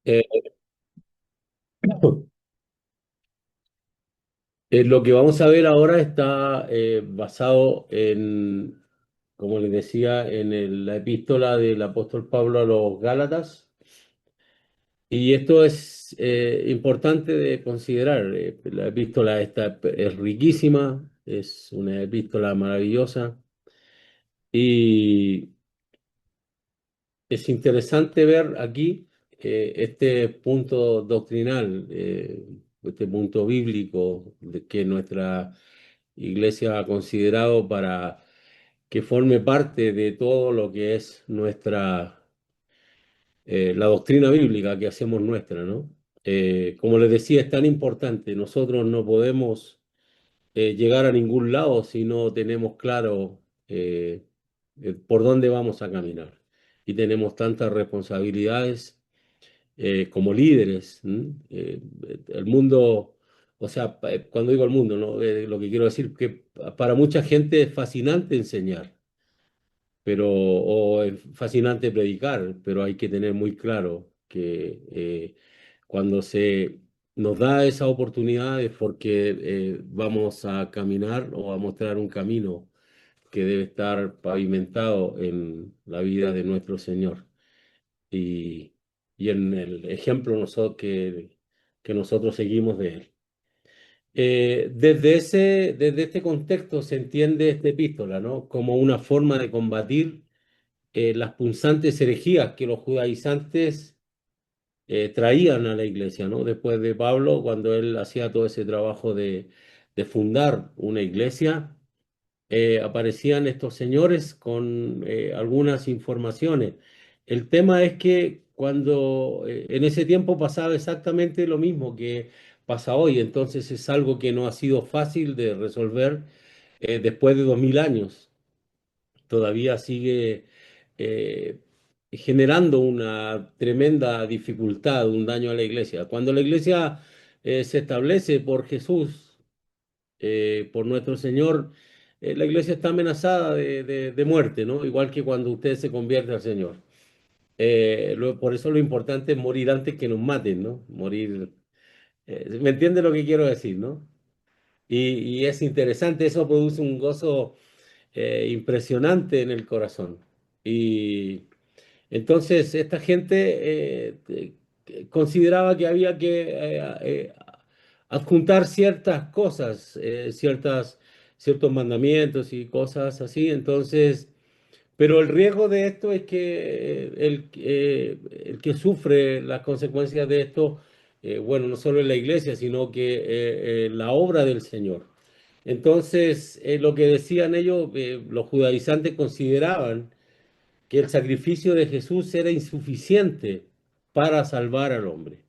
Eh, lo que vamos a ver ahora está basado en, como les decía, en la epístola del apóstol Pablo a los Gálatas. Y esto es importante de considerar. La epístola esta es riquísima, es una epístola maravillosa y es interesante ver aquí este punto doctrinal, este punto bíblico que nuestra Iglesia ha considerado para que forme parte de todo lo que es la doctrina bíblica que hacemos nuestra, ¿no? Como les decía, es tan importante. Nosotros no podemos llegar a ningún lado si no tenemos claro por dónde vamos a caminar. Y tenemos tantas responsabilidades como líderes. ¿M? El mundo, o sea, cuando digo el mundo, ¿no? Lo que quiero decir es que para mucha gente es fascinante enseñar, o es fascinante predicar, pero hay que tener muy claro que cuando se nos da esa oportunidad es porque vamos a caminar o a mostrar un camino que debe estar pavimentado en la vida de nuestro Señor y, y en el ejemplo que nosotros seguimos de Él. Desde este contexto se entiende esta epístola, ¿no? Como una forma de combatir las punzantes herejías que los judaizantes traían a la iglesia, ¿no? Después de Pablo, cuando él hacía todo ese trabajo de fundar una iglesia, aparecían estos señores con algunas informaciones. El tema es que cuando en ese tiempo pasaba exactamente lo mismo que pasa hoy, entonces es algo que no ha sido fácil de resolver después de 2000 años. Todavía sigue eh, generando una tremenda dificultad, un daño a la iglesia. Cuando la iglesia se establece por Jesús, por nuestro Señor, la iglesia está amenazada de muerte, ¿no? Igual que cuando usted se convierte al Señor. Por eso lo importante es morir antes que nos maten, ¿no? Morir. ¿Me entiende lo que quiero decir, no? Y es interesante, eso produce un gozo impresionante en el corazón. Y entonces esta gente consideraba que había que adjuntar ciertas cosas, ciertos mandamientos y cosas así. Entonces, pero el riesgo de esto es que el que sufre las consecuencias de esto, bueno, no solo en la iglesia, sino que la obra del Señor. Entonces, lo que decían ellos, los judaizantes consideraban que el sacrificio de Jesús era insuficiente para salvar al hombre.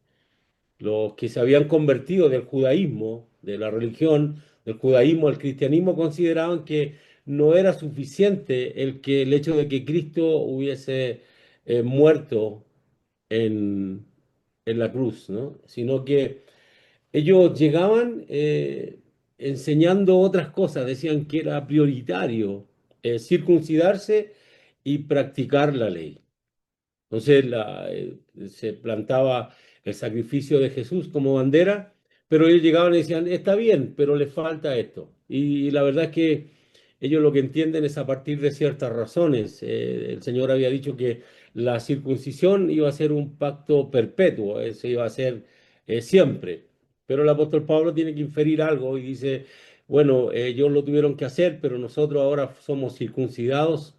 Los que se habían convertido del judaísmo, de la religión, del judaísmo al cristianismo, consideraban que no era suficiente el hecho de que Cristo hubiese muerto en, en la cruz, ¿no? Sino que ellos llegaban enseñando otras cosas, decían que era prioritario circuncidarse y practicar la ley. Entonces se plantaba el sacrificio de Jesús como bandera, pero ellos llegaban y decían, está bien, pero le falta esto. Y la verdad es que ellos lo que entienden es a partir de ciertas razones. El Señor había dicho que la circuncisión iba a ser un pacto perpetuo, se iba a hacer siempre. Pero el apóstol Pablo tiene que inferir algo y dice, bueno, ellos lo tuvieron que hacer, pero nosotros ahora somos circuncidados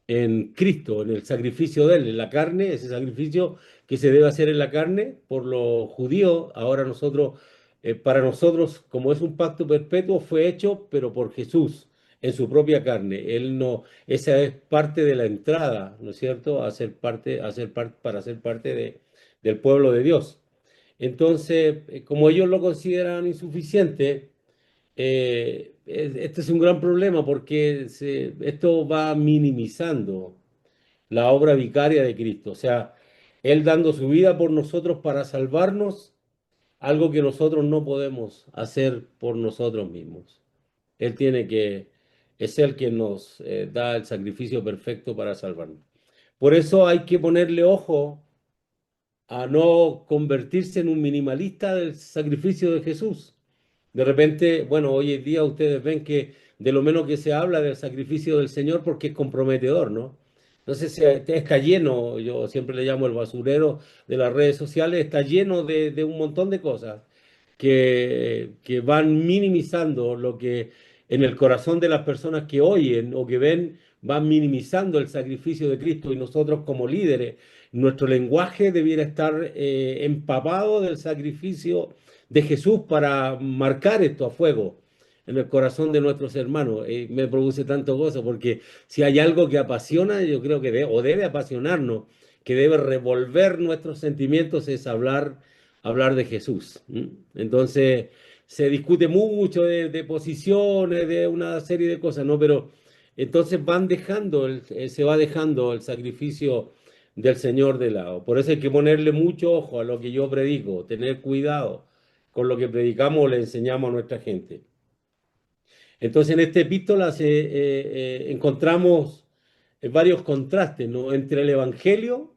en Cristo, en el sacrificio de Él, en la carne, ese sacrificio que se debe hacer en la carne por los judíos. Ahora nosotros, para nosotros, como es un pacto perpetuo, fue hecho, pero por Jesús, en su propia carne. Él no, esa es parte de la entrada, ¿no es cierto?, para ser parte del pueblo de Dios. Entonces, como ellos lo consideran insuficiente, este es un gran problema porque esto va minimizando la obra vicaria de Cristo, o sea, Él dando su vida por nosotros para salvarnos, algo que nosotros no podemos hacer por nosotros mismos. Él es el que nos da el sacrificio perfecto para salvarnos. Por eso hay que ponerle ojo a no convertirse en un minimalista del sacrificio de Jesús. De repente, bueno, hoy en día ustedes ven que de lo menos que se habla del sacrificio del Señor porque es comprometedor, ¿no? Entonces está lleno, yo siempre le llamo el basurero de las redes sociales, está lleno de un montón de cosas que van minimizando lo que en el corazón de las personas que oyen o que ven, van minimizando el sacrificio de Cristo y nosotros como líderes, nuestro lenguaje debiera estar empapado del sacrificio de Jesús para marcar esto a fuego en el corazón de nuestros hermanos. Me produce tanto gozo porque si hay algo que apasiona, yo creo que o debe apasionarnos, que debe revolver nuestros sentimientos, es hablar de Jesús. ¿M? Entonces, se discute mucho de posiciones, de una serie de cosas, ¿no? Pero entonces se va dejando el sacrificio del Señor de lado. Por eso hay que ponerle mucho ojo a lo que yo predico, tener cuidado con lo que predicamos o le enseñamos a nuestra gente. Entonces, en esta epístola encontramos varios contrastes, ¿no? Entre el Evangelio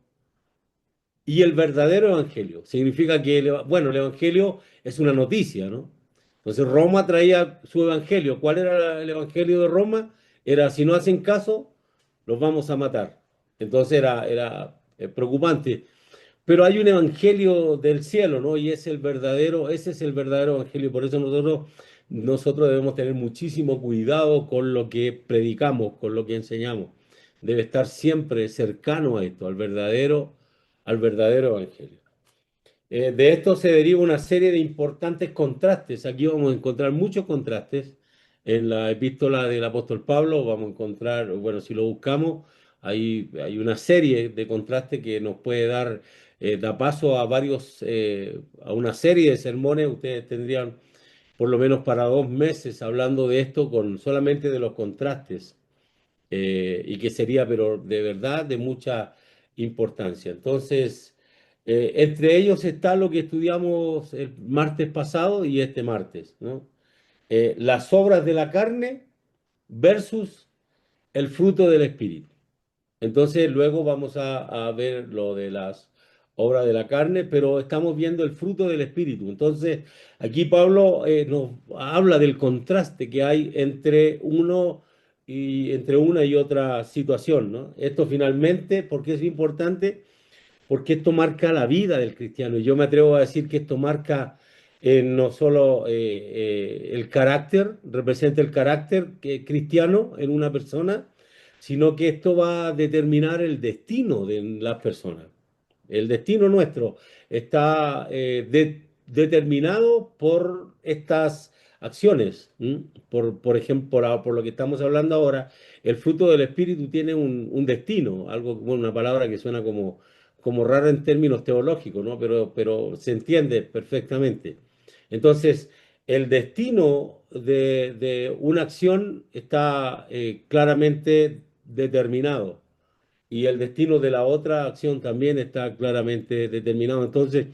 y el verdadero evangelio. Significa que, bueno, el evangelio es una noticia, ¿no? Entonces Roma traía su evangelio. ¿Cuál era el evangelio de Roma? Era, si no hacen caso, los vamos a matar. Entonces era preocupante. Pero hay un evangelio del cielo, ¿no? Y es el verdadero, ese es el verdadero evangelio. Por eso nosotros debemos tener muchísimo cuidado con lo que predicamos, con lo que enseñamos. Debe estar siempre cercano a esto, al verdadero evangelio. De esto se deriva una serie de importantes contrastes. Aquí vamos a encontrar muchos contrastes. En la epístola del apóstol Pablo vamos a encontrar, bueno, si lo buscamos, hay una serie de contrastes que nos puede dar, da paso a a una serie de sermones. Ustedes tendrían por lo menos para 2 meses hablando de esto con solamente de los contrastes y que sería, pero de verdad, de mucha importancia. Entonces, entre ellos está lo que estudiamos el martes pasado y este martes, ¿no? Las obras de la carne versus el fruto del Espíritu. Entonces, luego vamos a ver lo de las obras de la carne, pero estamos viendo el fruto del Espíritu. Entonces, aquí Pablo nos habla del contraste que hay entre una y otra situación, ¿no? Esto finalmente, ¿por qué es importante? Porque esto marca la vida del cristiano. Y yo me atrevo a decir que esto marca no solo el carácter, representa el carácter cristiano en una persona, sino que esto va a determinar el destino de las personas. El destino nuestro está determinado por estas acciones. ¿M? Por ejemplo, por lo que estamos hablando ahora, el fruto del Espíritu tiene un destino, algo, bueno, una palabra que suena como rara en términos teológicos, ¿no? Pero se entiende perfectamente. Entonces, el destino de una acción está claramente determinado y el destino de la otra acción también está claramente determinado. Entonces,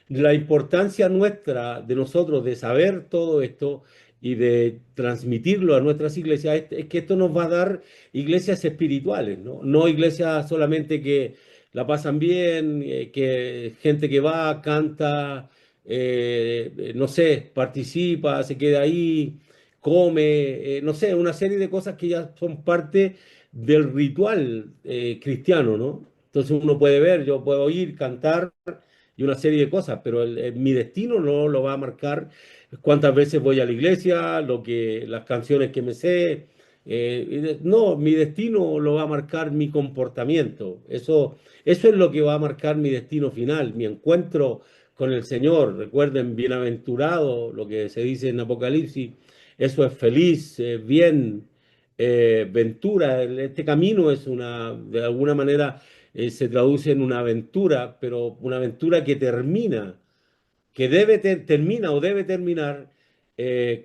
la importancia nuestra, de nosotros, de saber todo esto y de transmitirlo a nuestras iglesias, es que esto nos va a dar iglesias espirituales, ¿no? No iglesias solamente que la pasan bien, que gente que va, canta, no sé, participa, se queda ahí, come, no sé, una serie de cosas que ya son parte del ritual cristiano, ¿no? Entonces uno puede ver, yo puedo oír, cantar y una serie de cosas, pero mi destino no lo va a marcar cuántas veces voy a la iglesia, las canciones que me sé. No, mi destino lo va a marcar mi comportamiento. Eso es lo que va a marcar mi destino final, mi encuentro con el Señor. Recuerden, bienaventurado, lo que se dice en Apocalipsis, eso es feliz, bien, ventura. Este camino es de alguna manera se traduce en una aventura, pero una aventura que termina o debe terminar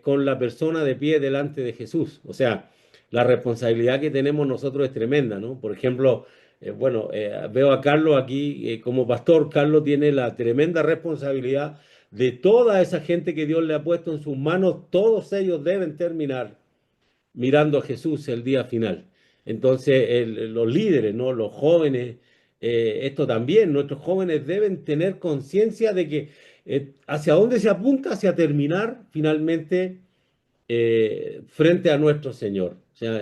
con la persona de pie delante de Jesús. O sea, la responsabilidad que tenemos nosotros es tremenda, ¿no? Por ejemplo, bueno, veo a Carlos aquí como pastor. Carlos tiene la tremenda responsabilidad de toda esa gente que Dios le ha puesto en sus manos. Todos ellos deben terminar mirando a Jesús el día final. Entonces, los líderes, ¿no? Los jóvenes, esto también, nuestros jóvenes deben tener conciencia de que hacia dónde se apunta, hacia terminar finalmente frente a nuestro Señor. O sea,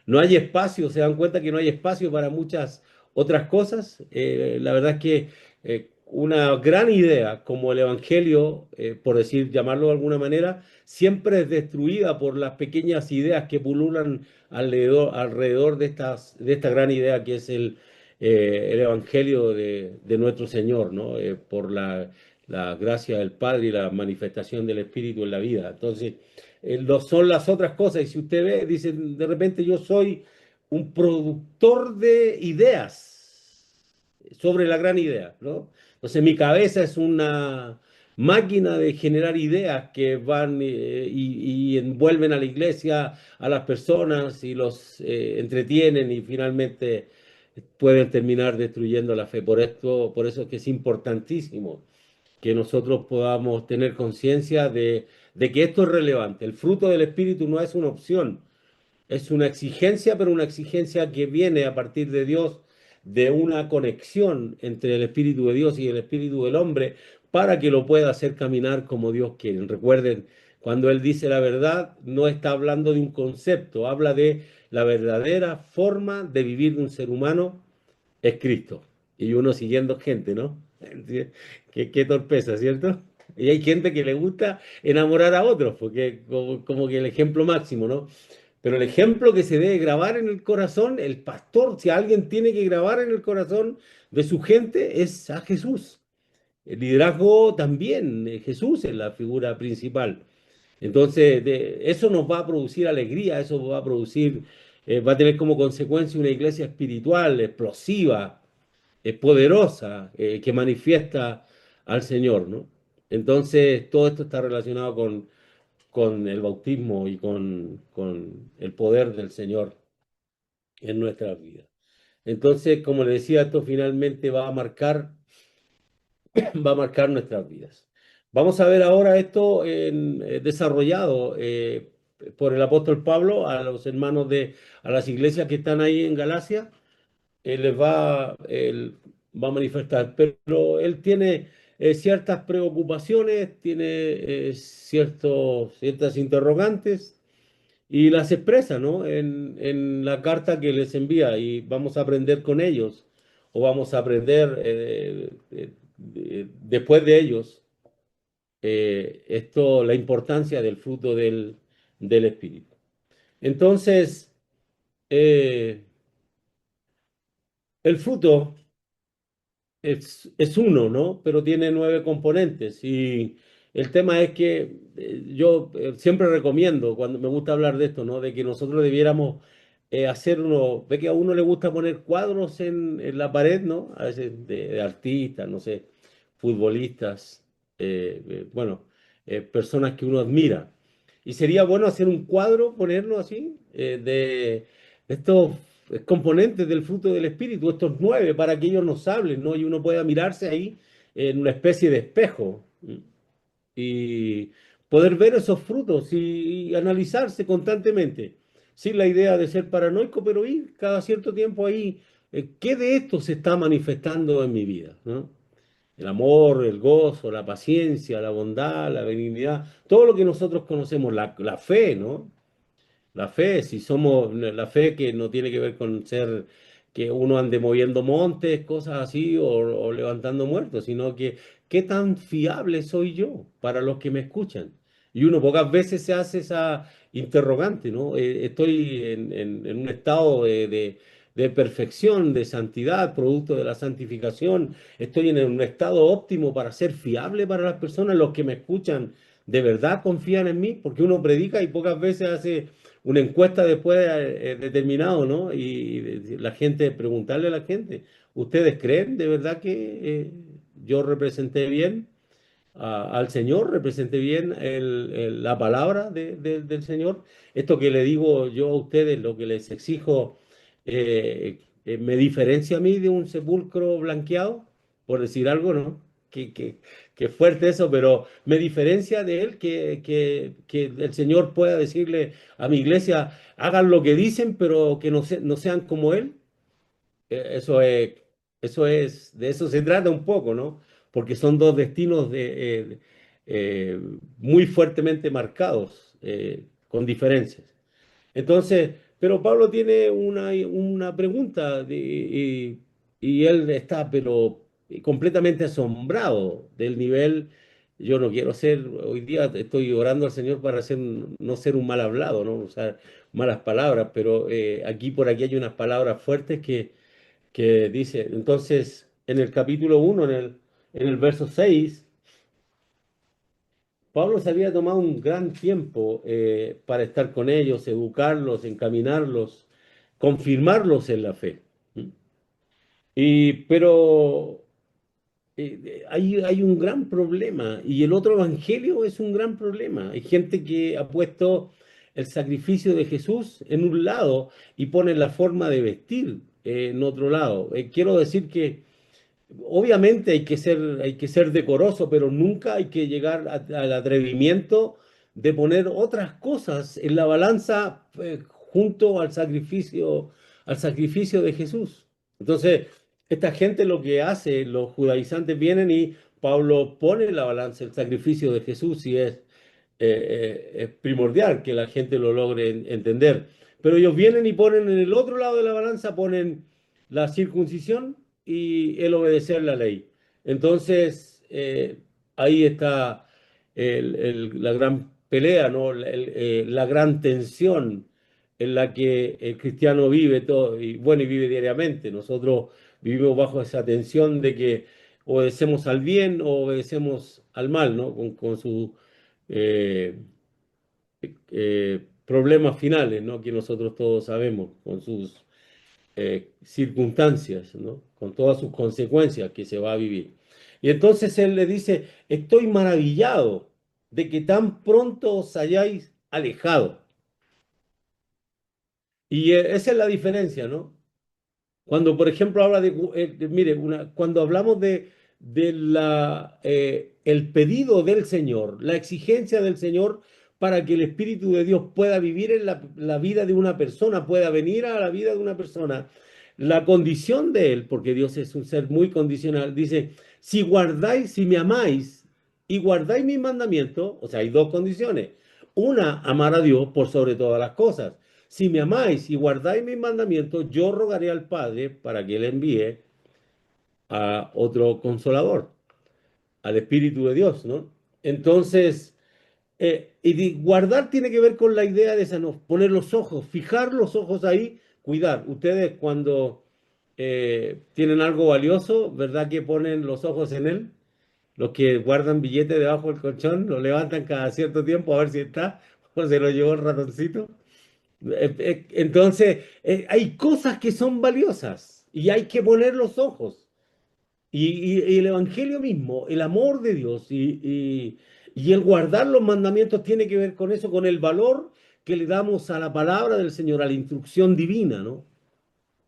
no hay espacio, se dan cuenta que no hay espacio para muchas otras cosas. La verdad es que una gran idea como el Evangelio, por decir, llamarlo de alguna manera, siempre es destruida por las pequeñas ideas que pululan alrededor de esta gran idea que es el Evangelio de nuestro Señor, ¿no? Por la gracia del Padre y la manifestación del Espíritu en la vida. Entonces, son las otras cosas. Y si usted ve, dice, de repente yo soy un productor de ideas sobre la gran idea, ¿no? Entonces, mi cabeza es una máquina de generar ideas que van y envuelven a la iglesia, a las personas y los entretienen y finalmente pueden terminar destruyendo la fe. Por eso es que es importantísimo que nosotros podamos tener conciencia de que esto es relevante. El fruto del Espíritu no es una opción, es una exigencia, pero una exigencia que viene a partir de Dios, de una conexión entre el Espíritu de Dios y el Espíritu del hombre, para que lo pueda hacer caminar como Dios quiere. Recuerden, cuando Él dice la verdad, no está hablando de un concepto, habla de la verdadera forma de vivir de un ser humano es Cristo. Y uno siguiendo gente, ¿no? Qué torpeza, ¿cierto? Y hay gente que le gusta enamorar a otros, porque como que el ejemplo máximo, ¿no? Pero el ejemplo que se debe grabar en el corazón, el pastor, si alguien tiene que grabar en el corazón de su gente, es a Jesús. El liderazgo también, Jesús es la figura principal. Entonces, eso nos va a producir alegría, eso va a producir, va a tener como consecuencia una iglesia espiritual, explosiva, poderosa, que manifiesta al Señor, ¿no? Entonces, todo esto está relacionado con el bautismo y con el poder del Señor en nuestras vidas. Entonces, como le decía, esto finalmente va a marcar nuestras vidas. Vamos a ver ahora esto desarrollado por el apóstol Pablo a los hermanos a las iglesias que están ahí en Galacia. Él va a manifestar, pero él tiene ciertas preocupaciones, tiene ciertas interrogantes y las expresa, ¿no? En la carta que les envía y vamos a aprender con ellos o vamos a aprender después de ellos la importancia del fruto del Espíritu. Entonces, eh, el fruto es uno, ¿no? Pero tiene 9 componentes. Y el tema es que yo siempre recomiendo, cuando me gusta hablar de esto, ¿no? De que nosotros debiéramos hacer ve que a uno le gusta poner cuadros en la pared, ¿no? A veces de artistas, no sé, futbolistas, bueno, personas que uno admira. Y sería bueno hacer un cuadro, ponerlo así, de estos componentes del fruto del Espíritu, estos 9, para que ellos nos hablen, ¿no? Y uno pueda mirarse ahí en una especie de espejo y poder ver esos frutos y analizarse constantemente, sin la idea de ser paranoico, pero ir cada cierto tiempo ahí, ¿qué de esto se está manifestando en mi vida, ¿no? El amor, el gozo, la paciencia, la bondad, la benignidad, todo lo que nosotros conocemos, la fe, ¿no? La fe, si somos la fe que no tiene que ver con ser que uno ande moviendo montes, cosas así, o levantando muertos, sino que qué tan fiable soy yo para los que me escuchan. Y uno pocas veces se hace esa interrogante, ¿no? Estoy en un estado de perfección, de santidad, producto de la santificación. Estoy en un estado óptimo para ser fiable para las personas, los que me escuchan. ¿De verdad confían en mí? Porque uno predica y pocas veces hace una encuesta después determinado, ¿no? Y la gente, preguntarle a la gente, ¿ustedes creen de verdad que yo representé bien al Señor, representé bien la palabra del Señor? Esto que le digo yo a ustedes, lo que les exijo, ¿me diferencia a mí de un sepulcro blanqueado? Por decir algo, ¿no? Que fuerte eso, pero me diferencia de él que el Señor pueda decirle a mi iglesia, hagan lo que dicen, pero que no sean como él. Eso es. De eso se trata un poco, ¿no? Porque son dos destinos muy fuertemente marcados, con diferencias. Entonces, pero Pablo tiene una pregunta y él está, pero completamente asombrado del nivel. Yo no quiero ser, hoy día estoy orando al Señor para no ser un mal hablado, no usar malas palabras, pero aquí por aquí hay unas palabras fuertes que dice, entonces, en el capítulo 1 en el verso 6 Pablo se había tomado un gran tiempo para estar con ellos, educarlos, encaminarlos, confirmarlos en la fe. ¿Mm? Pero hay un gran problema y el otro evangelio es un gran problema. Hay gente que ha puesto el sacrificio de Jesús en un lado y pone la forma de vestir en otro lado. Quiero decir que obviamente hay que ser decoroso, pero nunca hay que llegar al atrevimiento de poner otras cosas en la balanza junto al sacrificio de Jesús. Entonces, esta gente lo que hace, los judaizantes vienen y Pablo pone en la balanza el sacrificio de Jesús y es primordial que la gente lo logre entender. Pero ellos vienen y ponen en el otro lado de la balanza, ponen la circuncisión y el obedecer la ley. Entonces, ahí está la gran pelea, ¿no? La gran tensión en la que el cristiano vive todo, y bueno, y vive diariamente. Nosotros vivimos bajo esa tensión de que obedecemos al bien o obedecemos al mal, ¿no? Con sus eh, problemas finales, ¿no? Que nosotros todos sabemos, con sus circunstancias, ¿no? Con todas sus consecuencias que se va a vivir. Y entonces él le dice, estoy maravillado de que tan pronto os hayáis alejado. Y esa es la diferencia, ¿no? Cuando, por ejemplo, habla mire, cuando hablamos el pedido del Señor, la exigencia del Señor para que el Espíritu de Dios pueda vivir en la vida de una persona, pueda venir a la vida de una persona, la condición de Él, porque Dios es un ser muy condicional, dice, si me amáis y guardáis mis mandamientos, o sea, hay dos condiciones. Una, amar a Dios por sobre todas las cosas. Si me amáis y guardáis mis mandamientos, yo rogaré al Padre para que Él envíe a otro consolador, al Espíritu de Dios, ¿no? Entonces, guardar tiene que ver con la idea de esa, ¿no? Poner los ojos, fijar los ojos ahí, cuidar. Ustedes cuando tienen algo valioso, ¿verdad que ponen los ojos en él? Los que guardan billetes debajo del colchón, lo levantan cada cierto tiempo a ver si está, o se lo llevó el ratoncito. Entonces, hay cosas que son valiosas y hay que poner los ojos. Y el Evangelio mismo, el amor de Dios y el guardar los mandamientos tiene que ver con eso, con el valor que le damos a la palabra del Señor, a la instrucción divina, ¿no?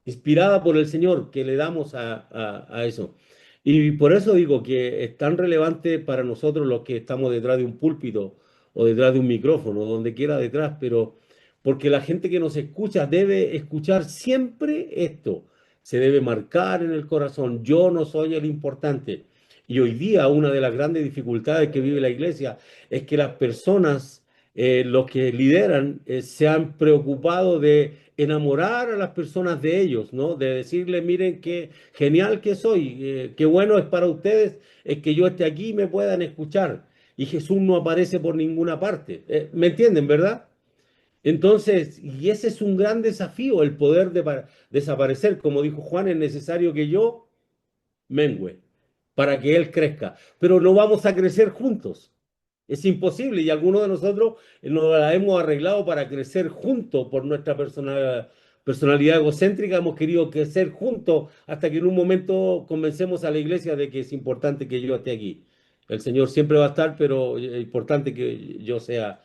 Inspirada por el Señor, que le damos a eso. Y por eso digo que es tan relevante para nosotros los que estamos detrás de un púlpito o detrás de un micrófono, donde quiera detrás, pero porque la gente que nos escucha debe escuchar siempre esto, se debe marcar en el corazón, yo no soy el importante. Y hoy día una de las grandes dificultades que vive la iglesia es que las personas, los que lideran, se han preocupado de enamorar a las personas de ellos, ¿no? De decirles, miren qué genial que soy, qué bueno es para ustedes, es que yo esté aquí y me puedan escuchar. Y Jesús no aparece por ninguna parte. ¿Me entienden, verdad? Entonces, y ese es un gran desafío, el poder desaparecer. Como dijo Juan, es necesario que yo mengüe para que Él crezca. Pero no vamos a crecer juntos. Es imposible y algunos de nosotros nos la hemos arreglado para crecer juntos por nuestra personalidad egocéntrica. Hemos querido crecer juntos hasta que en un momento convencemos a la iglesia de que es importante que yo esté aquí. El Señor siempre va a estar, pero es importante que yo sea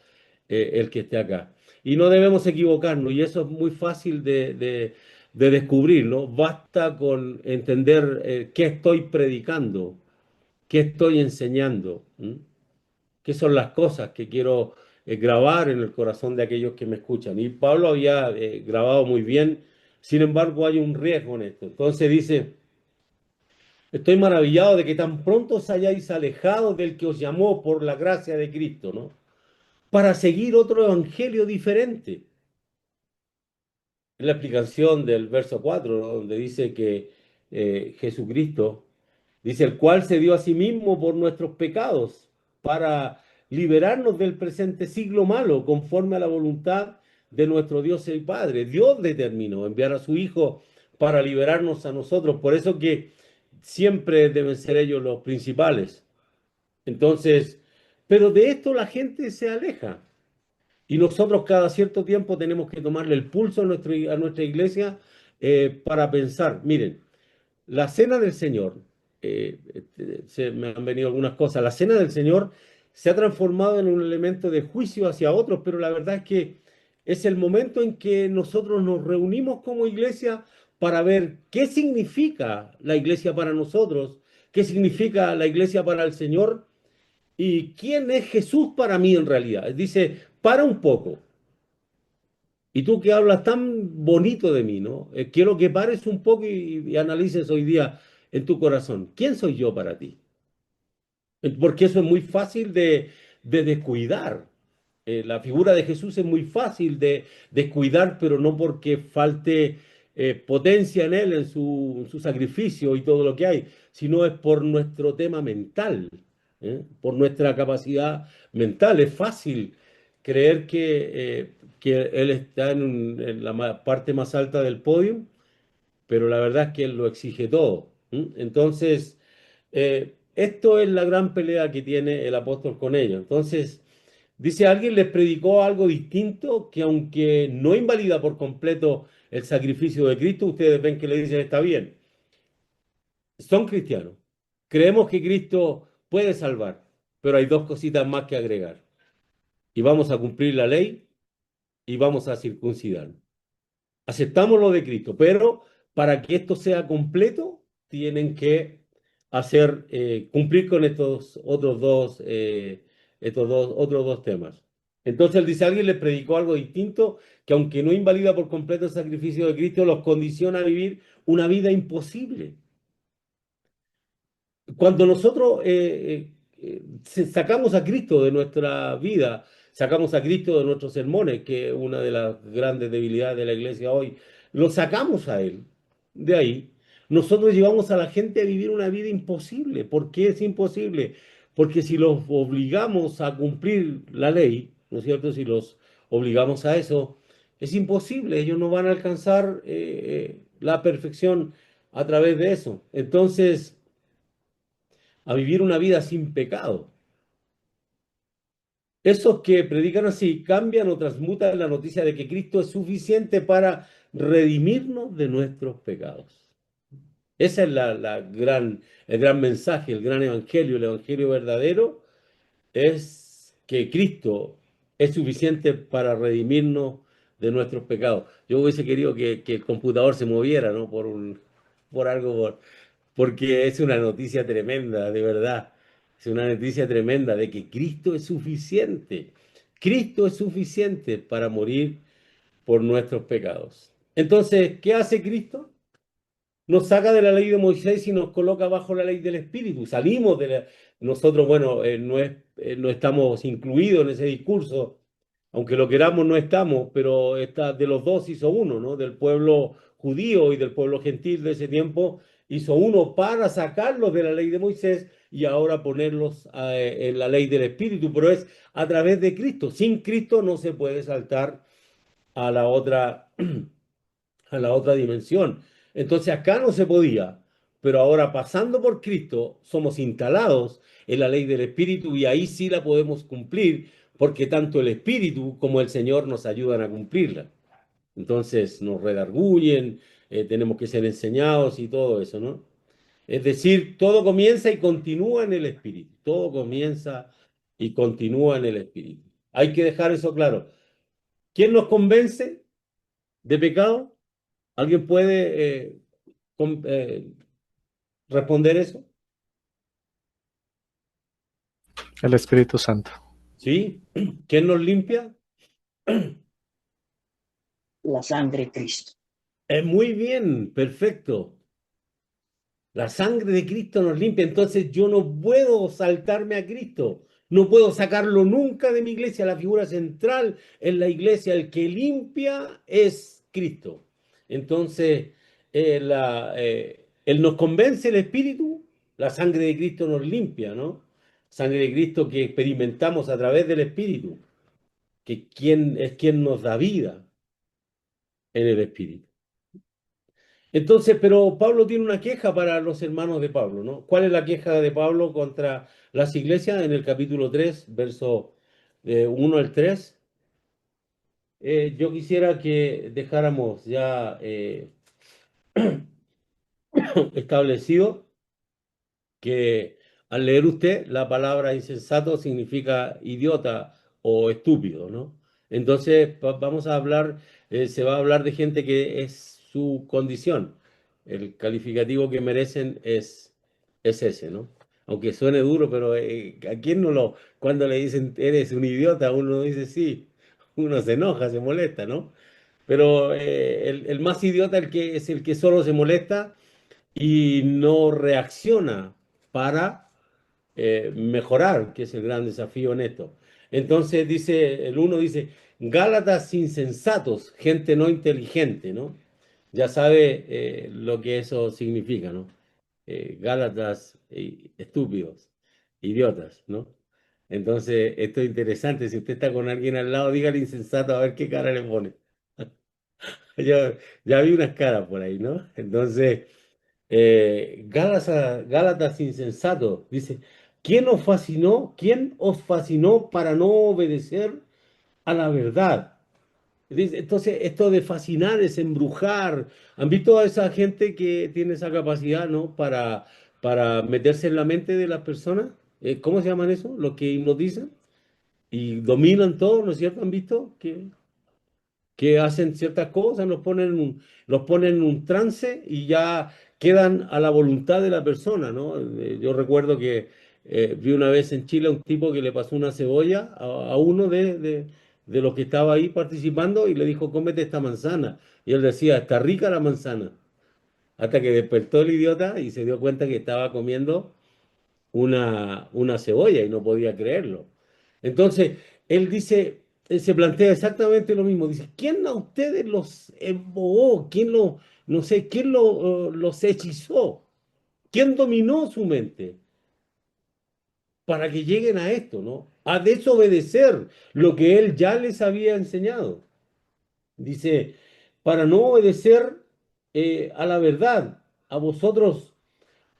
el que esté acá. Y no debemos equivocarnos, y eso es muy fácil de descubrir, ¿no? Basta con entender qué estoy predicando, qué estoy enseñando. ¿M? ¿Qué son las cosas que quiero grabar en el corazón de aquellos que me escuchan? Y Pablo había grabado muy bien, sin embargo hay un riesgo en esto. Entonces dice, Estoy maravillado de que tan pronto os hayáis alejado del que os llamó por la gracia de Cristo, ¿no? Para seguir otro evangelio diferente. En la explicación del verso 4, ¿no? Donde dice que Jesucristo, dice, el cual se dio a sí mismo por nuestros pecados, para liberarnos del presente siglo malo, conforme a la voluntad de nuestro Dios y Padre. Dios determinó enviar a su Hijo para liberarnos a nosotros. Por eso que siempre deben ser ellos los principales. Entonces, pero de esto la gente se aleja. Y nosotros cada cierto tiempo tenemos que tomarle el pulso a nuestra iglesia para pensar, miren, la cena del Señor, se me han venido algunas cosas, la cena del Señor se ha transformado en un elemento de juicio hacia otros, pero la verdad es que es el momento en que nosotros nos reunimos como iglesia para ver qué significa la iglesia para nosotros, qué significa la iglesia para el Señor y quién es Jesús para mí en realidad. Dice, para un poco. Y tú que hablas tan bonito de mí, ¿no? Quiero que pares un poco y analices hoy día en tu corazón. ¿Quién soy yo para ti? Porque eso es muy fácil de descuidar. La figura de Jesús es muy fácil de descuidar, pero no porque falte potencia en él, en su sacrificio y todo lo que hay, sino es por nuestro tema mental, por nuestra capacidad mental. Es fácil creer que él está en la parte más alta del podio, pero la verdad es que él lo exige todo. Entonces, esto es la gran pelea que tiene el apóstol con ellos. Entonces, dice, alguien les predicó algo distinto que aunque no invalida por completo el sacrificio de Cristo, ustedes ven que le dicen, está bien, son cristianos. Creemos que Cristo puede salvar, pero hay dos cositas más que agregar. Y vamos a cumplir la ley y vamos a circuncidar. Aceptamos lo de Cristo, pero para que esto sea completo, tienen que hacer, cumplir con estos otros dos temas. Entonces él dice, alguien les predicó algo distinto que aunque no invalida por completo el sacrificio de Cristo, los condiciona a vivir una vida imposible. Cuando nosotros sacamos a Cristo de nuestra vida, sacamos a Cristo de nuestros sermones, que es una de las grandes debilidades de la iglesia hoy, lo sacamos a Él de ahí. Nosotros llevamos a la gente a vivir una vida imposible. ¿Por qué es imposible? Porque si los obligamos a cumplir la ley, ¿no es cierto? Si los obligamos a eso, es imposible. Ellos no van a alcanzar la perfección a través de eso. Entonces a vivir una vida sin pecado. Esos que predican así cambian o transmutan la noticia de que Cristo es suficiente para redimirnos de nuestros pecados. Ese es el gran mensaje, el gran evangelio, el evangelio verdadero es que Cristo es suficiente para redimirnos de nuestros pecados. Yo hubiese querido que el computador se moviera, ¿no? Por algo, porque es una noticia tremenda, de verdad. Es una noticia tremenda de que Cristo es suficiente. Cristo es suficiente para morir por nuestros pecados. Entonces, ¿qué hace Cristo? Nos saca de la ley de Moisés y nos coloca bajo la ley del Espíritu. Salimos de la... Nosotros, bueno, no estamos incluidos en ese discurso, aunque lo queramos, no estamos, pero está, de los dos hizo uno, ¿no? Del pueblo judío y del pueblo gentil de ese tiempo, hizo uno para sacarlos de la ley de Moisés y ahora ponerlos en la ley del Espíritu, pero es a través de Cristo. Sin Cristo no se puede saltar a la otra a la otra dimensión. Entonces acá no se podía, pero ahora pasando por Cristo somos instalados en la ley del Espíritu y ahí sí la podemos cumplir porque tanto el Espíritu como el Señor nos ayudan a cumplirla. Entonces nos redarguyen, tenemos que ser enseñados y todo eso, ¿no? Es decir, todo comienza y continúa en el Espíritu. Todo comienza y continúa en el Espíritu. Hay que dejar eso claro. ¿Quién nos convence de pecado? ¿Alguien puede con- eh, responder eso? El Espíritu Santo. ¿Sí? ¿Quién nos limpia? La sangre de Cristo. Muy bien, perfecto. La sangre de Cristo nos limpia, entonces yo no puedo saltarme a Cristo, no puedo sacarlo nunca de mi iglesia. La figura central en la iglesia, el que limpia es Cristo. Entonces, Él nos convence el Espíritu, la sangre de Cristo nos limpia, ¿no? Sangre de Cristo que experimentamos a través del Espíritu, que es quien nos da vida en el Espíritu. Entonces, pero Pablo tiene una queja para los hermanos de Pablo, ¿no? ¿Cuál es la queja de Pablo contra las iglesias? En el capítulo 3, verso 1 al 3. Yo quisiera que dejáramos ya establecido que al leer usted la palabra insensato significa idiota o estúpido, ¿no? Entonces vamos a hablar, se va a hablar de gente que es su condición. El calificativo que merecen es ese, ¿no? Aunque suene duro, pero ¿a quién no lo, cuando le dicen eres un idiota, uno dice sí, uno se enoja, se molesta, ¿no? Pero el más idiota es el que solo se molesta y no reacciona para mejorar, que es el gran desafío en esto. Entonces dice, el uno dice, Gálatas insensatos, gente no inteligente, ¿no? Ya sabe lo que eso significa, ¿no? Gálatas estúpidos, idiotas, ¿no? Entonces, esto es interesante. Si usted está con alguien al lado, dígale insensato a ver qué cara le pone. Yo ya vi unas caras por ahí, ¿no? Entonces, Gálatas insensatos, dice, ¿quién os fascinó? ¿Quién os fascinó para no obedecer a la verdad? Entonces, esto de fascinar es embrujar. ¿Han visto a esa gente que tiene esa capacidad, ¿no? Para meterse en la mente de las personas. ¿Cómo se llaman eso? Los que hipnotizan y dominan todo, ¿no es cierto? ¿Han visto que hacen ciertas cosas, los ponen en un trance y ya quedan a la voluntad de la persona, ¿no? Yo recuerdo que vi una vez en Chile a un tipo que le pasó una cebolla a uno de los que estaba ahí participando y le dijo, cómete esta manzana. Y él decía, está rica la manzana. Hasta que despertó el idiota y se dio cuenta que estaba comiendo una cebolla y no podía creerlo. Entonces, él dice, él se plantea exactamente lo mismo. Dice, ¿quién a ustedes los embobó? No sé, quién los hechizó? ¿Quién dominó su mente para que lleguen a esto, ¿no? A desobedecer lo que él ya les había enseñado. Dice, para no obedecer a la verdad, a vosotros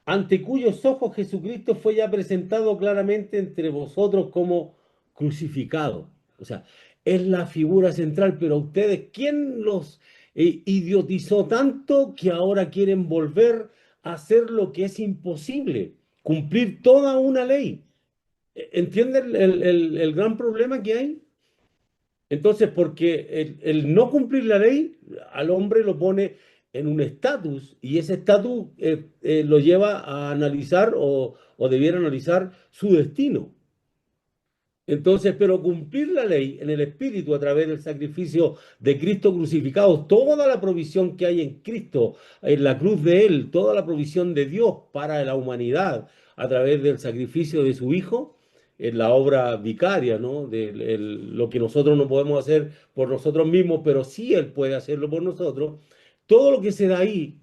ante cuyos ojos Jesucristo fue ya presentado claramente entre vosotros como crucificado. O sea, es la figura central, pero a ustedes, ¿quién los idiotizó tanto que ahora quieren volver a hacer lo que es imposible? Cumplir toda una ley. ¿Entienden el gran problema que hay? Entonces, porque el no cumplir la ley al hombre lo pone en un estatus y ese estatus lo lleva a analizar o debiera analizar su destino. Entonces, pero cumplir la ley en el Espíritu a través del sacrificio de Cristo crucificado, toda la provisión que hay en Cristo, en la cruz de Él, toda la provisión de Dios para la humanidad a través del sacrificio de su Hijo, en la obra vicaria, ¿no? Lo que nosotros no podemos hacer por nosotros mismos, pero sí Él puede hacerlo por nosotros. Todo lo que se da ahí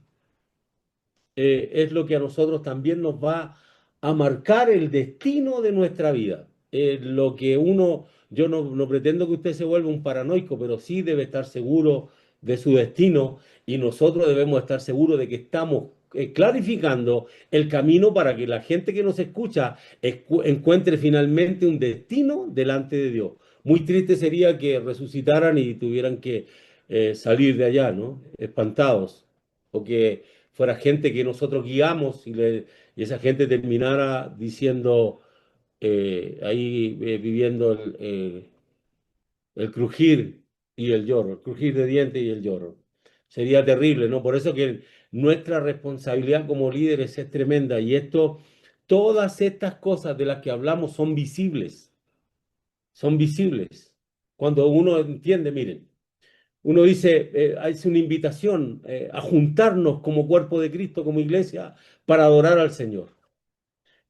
es lo que a nosotros también nos va a marcar el destino de nuestra vida. Yo no pretendo que usted se vuelva un paranoico, pero sí debe estar seguro de su destino y nosotros debemos estar seguros de que estamos clarificando el camino para que la gente que nos escucha encuentre finalmente un destino delante de Dios. Muy triste sería que resucitaran y tuvieran que salir de allá, ¿no? Espantados, o que fuera gente que nosotros guiamos y esa gente terminara diciendo, ahí viviendo el crujir y el lloro, el crujir de dientes y el lloro. Sería terrible, ¿no? Por eso que nuestra responsabilidad como líderes es tremenda y todas estas cosas de las que hablamos son visibles, son visibles. Cuando uno entiende, miren. Uno dice, es una invitación a juntarnos como cuerpo de Cristo, como iglesia, para adorar al Señor.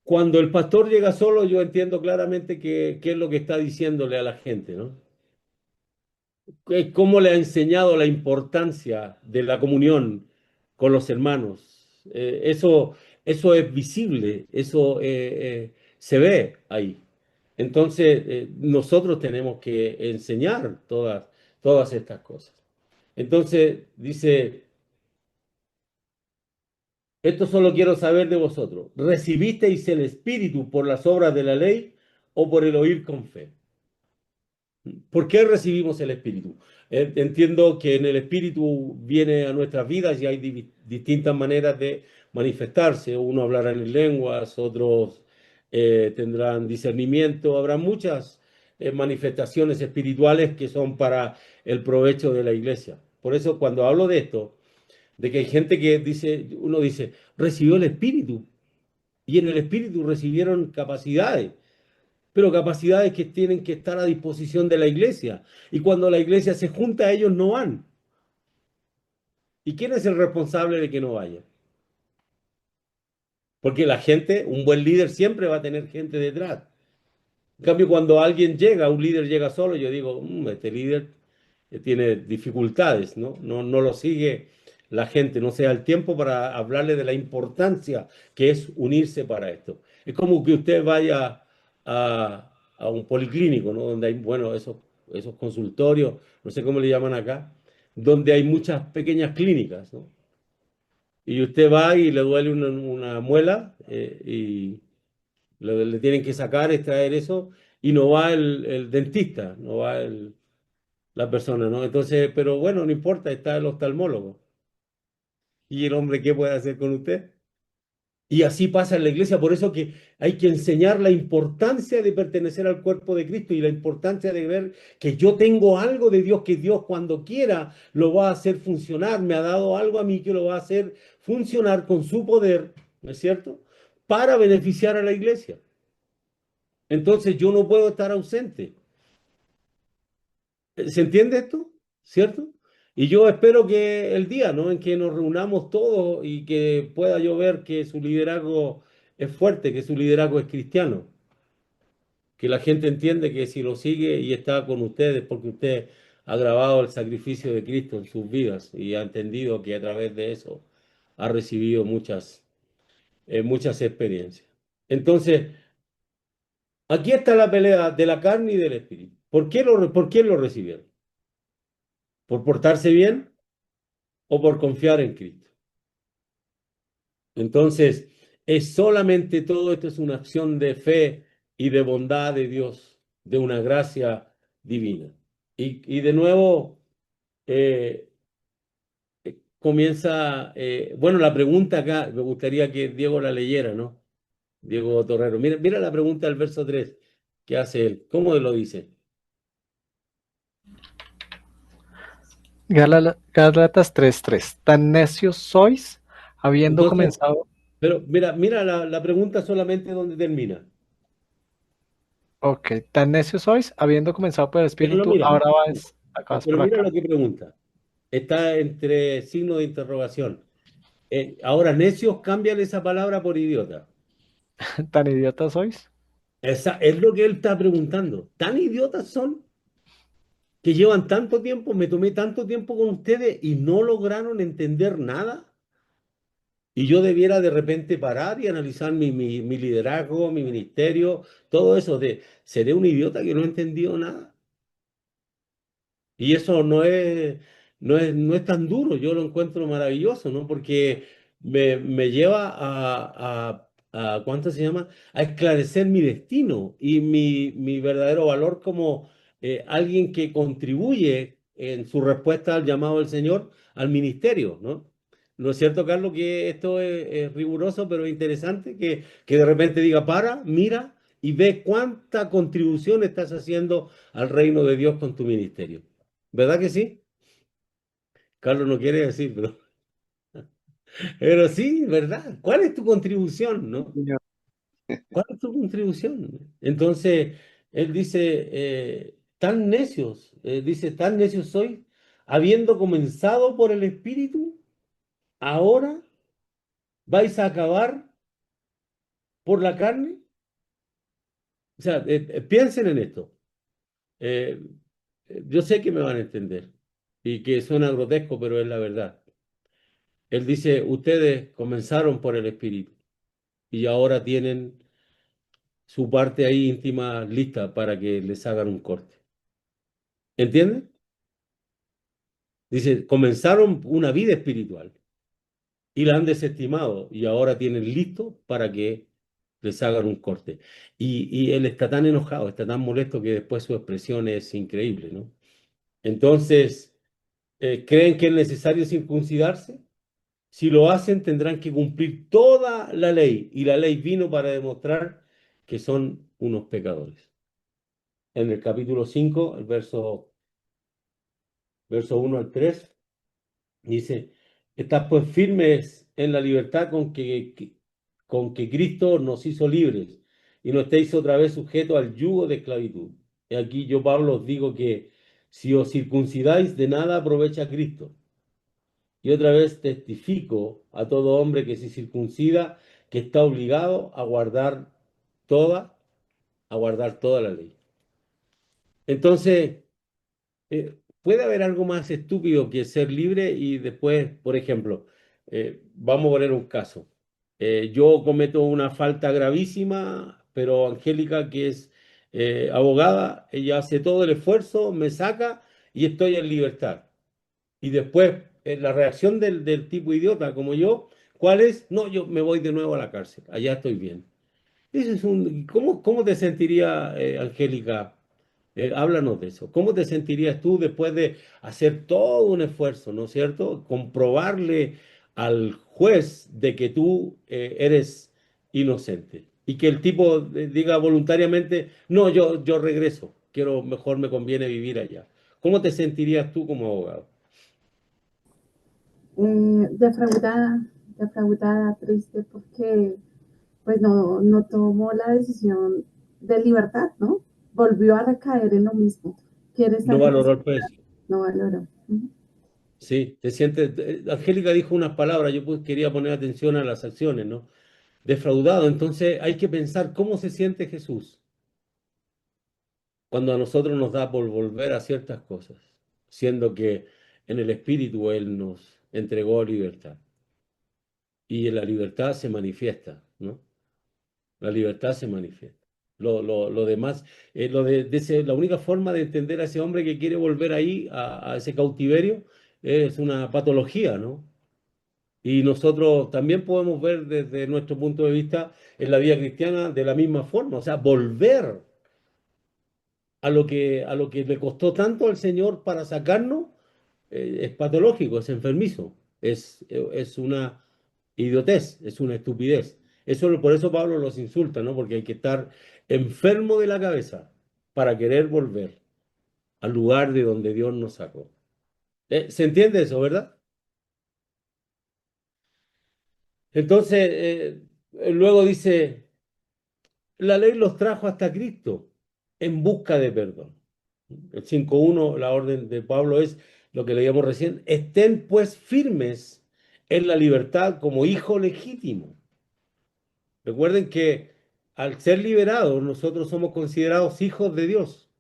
Cuando el pastor llega solo, yo entiendo claramente qué es lo que está diciéndole a la gente, ¿no? Cómo le ha enseñado la importancia de la comunión con los hermanos. Eso es visible, eso se ve ahí. Entonces, nosotros tenemos que enseñar todas estas cosas. Entonces, dice, esto solo quiero saber de vosotros. ¿Recibisteis el Espíritu por las obras de la ley o por el oír con fe? ¿Por qué recibimos el Espíritu? Entiendo que en el Espíritu viene a nuestras vidas y hay distintas maneras de manifestarse. Uno hablará en lenguas, otros tendrán discernimiento. Habrá muchas manifestaciones espirituales que son para el provecho de la iglesia. Por eso cuando hablo de esto, de que hay gente que dice, uno dice, recibió el Espíritu y en el Espíritu recibieron capacidades, pero capacidades que tienen que estar a disposición de la iglesia. Y cuando la iglesia se junta, ellos no van. ¿Y quién es el responsable de que no vaya? Porque la gente, un buen líder siempre va a tener gente detrás. En cambio, cuando alguien llega, un líder llega solo, yo digo, este líder tiene dificultades, ¿no? No lo sigue la gente, no se da el tiempo para hablarle de la importancia que es unirse para esto. Es como que usted vaya a un policlínico, ¿no? Donde hay, bueno, esos consultorios, no sé cómo le llaman acá, donde hay muchas pequeñas clínicas, ¿no? Y usted va y le duele una muela y le tienen que sacar, extraer eso, y no va el dentista, no va la persona, ¿no? Entonces, pero bueno, no importa, está el oftalmólogo. ¿Y el hombre qué puede hacer con usted? Y así pasa en la iglesia, por eso que hay que enseñar la importancia de pertenecer al cuerpo de Cristo y la importancia de ver que yo tengo algo de Dios, que Dios cuando quiera lo va a hacer funcionar, me ha dado algo a mí que lo va a hacer funcionar con su poder, ¿no es cierto? Para beneficiar a la iglesia. Entonces yo no puedo estar ausente. ¿Se entiende esto? ¿Cierto? Y yo espero que el día, ¿no? En que nos reunamos todos y que pueda yo ver que su liderazgo es fuerte, que su liderazgo es cristiano, que la gente entiende que si lo sigue y está con ustedes porque usted ha grabado el sacrificio de Cristo en sus vidas y ha entendido que a través de eso ha recibido muchas experiencias. Entonces, aquí está la pelea de la carne y del espíritu. ¿Por qué lo recibieron? ¿Por portarse bien o por confiar en Cristo? Entonces, es solamente todo esto es una acción de fe y de bondad de Dios, de una gracia divina. Y de nuevo eh, comienza, bueno, la pregunta acá, me gustaría que Diego la leyera, ¿no? Diego Torrero. Mira la pregunta del verso 3 que hace él. ¿Cómo lo dice? Gálatas 3:3. Tan necios sois, habiendo Entonces, comenzado. pero mira la pregunta solamente donde termina. Ok, tan necios sois, habiendo comenzado por el Pero no, Espíritu, mira, ahora acabas pero por la mira lo carne. que pregunta. Está entre signos de interrogación. Ahora, necios, cámbiale esa palabra por idiota. Tan idiotas sois. Esa es lo que él está preguntando. ¿Tan idiotas son que llevan tanto tiempo, me tomé tanto tiempo con ustedes y no lograron entender nada? Y yo debiera de repente parar y analizar mi liderazgo, mi ministerio, todo eso ¿seré un idiota que no he entendido nada? Y eso no es tan duro, yo lo encuentro maravilloso, ¿no? Porque me lleva ¿cuánto se llama? A esclarecer mi destino y mi verdadero valor como alguien que contribuye en su respuesta al llamado del Señor al ministerio, ¿no? ¿No es cierto, Carlos, que esto es riguroso, pero interesante? Que de repente diga, para, mira y ve cuánta contribución estás haciendo al reino de Dios con tu ministerio. ¿Verdad que sí? Carlos no quiere decir, pero sí, ¿verdad? ¿Cuál es tu contribución, no? Señor. ¿Cuál es tu contribución? Entonces, él dice, tan necios soy, habiendo comenzado por el Espíritu, ahora vais a acabar por la carne. O sea, piensen en esto. Eh, yo sé que me van a entender y que suena grotesco, pero es la verdad. Él dice, ustedes comenzaron por el Espíritu y ahora tienen su parte ahí íntima lista para que les hagan un corte. ¿Entienden? Dice, comenzaron una vida espiritual y la han desestimado y ahora tienen listo para que les hagan un corte. Y él está tan enojado, está tan molesto que después su expresión es increíble, ¿no? Entonces, ¿creen que es necesario circuncidarse? Si lo hacen, tendrán que cumplir toda la ley y la ley vino para demostrar que son unos pecadores. En el capítulo 5 el verso 1 al 3 dice, estás pues firmes en la libertad con que Cristo nos hizo libres y no estéis otra vez sujetos al yugo de esclavitud. Y aquí yo, Pablo, os digo que si os circuncidáis, de nada aprovecha Cristo. Y otra vez testifico a todo hombre que se circuncida, que está obligado toda, a guardar toda la ley. Entonces, puede haber algo más estúpido que ser libre y después, por ejemplo, vamos a poner un caso. Yo cometo una falta gravísima, pero Angélica, que es abogada, ella hace todo el esfuerzo, me saca y estoy en libertad. Y después, la reacción del tipo idiota como yo, ¿cuál es? No, yo me voy de nuevo a la cárcel, allá estoy bien. Ese es ¿cómo te sentiría, Angélica? Háblanos de eso. ¿Cómo te sentirías tú después de hacer todo un esfuerzo, ¿no es cierto? Comprobarle al juez de que tú eres inocente y que el tipo diga voluntariamente, no, yo regreso, quiero, mejor me conviene vivir allá. ¿Cómo te sentirías tú como abogado? Defraudada, defraudada, triste, porque pues no tomó la decisión de libertad, ¿no? Volvió a recaer en lo mismo. Quiere No salir, valoró el precio. no valoró. Ujú. Sí, te sientes. Angélica dijo unas palabras, yo pues quería poner atención a las acciones, ¿no? Defraudado. Entonces hay que pensar cómo se siente Jesús cuando a nosotros nos da por volver a ciertas cosas, siendo que en el Espíritu Él nos entregó libertad. Y en la libertad se manifiesta, ¿no? La libertad se manifiesta. Lo demás, la única forma de entender a ese hombre que quiere volver ahí a ese cautiverio es una patología, ¿no? Y nosotros también podemos ver desde nuestro punto de vista en la vida cristiana de la misma forma, o sea, volver a lo que le costó tanto al Señor para sacarnos, es patológico, es enfermizo, es una idiotez, es una estupidez. Por eso Pablo los insulta, ¿no? Porque hay que estar enfermo de la cabeza para querer volver al lugar de donde Dios nos sacó. ¿Se entiende eso, verdad? Entonces, luego dice, la ley los trajo hasta Cristo en busca de perdón. El 5.1, la orden de Pablo es lo que leíamos recién, estén pues firmes en la libertad como hijo legítimo. Recuerden que al ser liberados nosotros somos considerados hijos de Dios.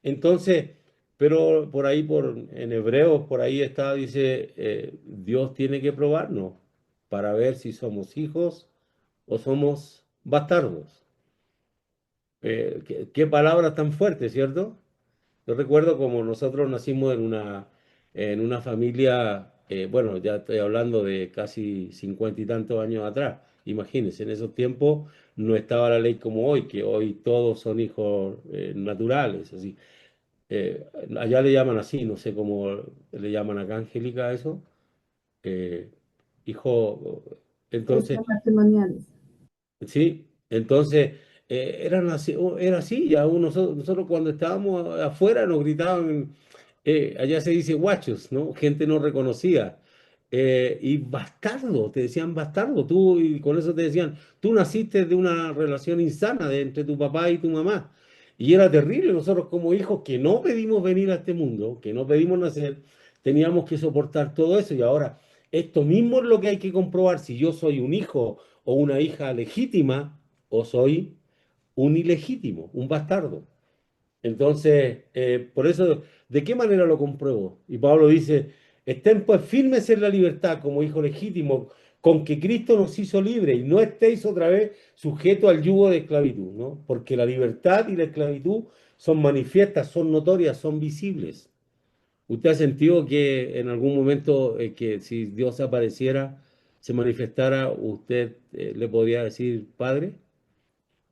Entonces, pero por ahí, en Hebreos, por ahí está, dice, Dios tiene que probarnos para ver si somos hijos o somos bastardos. Qué palabras tan fuertes, ¿cierto? Yo recuerdo como nosotros nacimos en una familia, bueno, ya estoy hablando de casi 50 y tantos años atrás. Imagínense, en esos tiempos no estaba la ley como hoy, que hoy todos son hijos naturales, así. Allá le llaman así, no sé cómo le llaman acá, Angélica, a eso. Eh, hijo, entonces, Matrimoniales. sí, entonces era así, ya nosotros cuando estábamos afuera nos gritaban, allá se dice guachos, ¿no? Gente no reconocida. Y bastardo, te decían bastardo, y con eso te decían, tú naciste de una relación insana entre tu papá y tu mamá. Y era terrible. Nosotros como hijos que no pedimos venir a este mundo, que no pedimos nacer, teníamos que soportar todo eso. Y ahora, esto mismo es lo que hay que comprobar si yo soy un hijo o una hija legítima o soy un ilegítimo, un bastardo. Entonces, por eso, ¿de qué manera lo compruebo? Y Pablo dice, estén pues firmes en la libertad como hijo legítimo, con que Cristo nos hizo libres y no estéis otra vez sujetos al yugo de esclavitud, ¿no? Porque la libertad y la esclavitud son manifiestas, son notorias, son visibles. ¿Usted ha sentido que en algún momento que si Dios apareciera, se manifestara, usted le podría decir padre,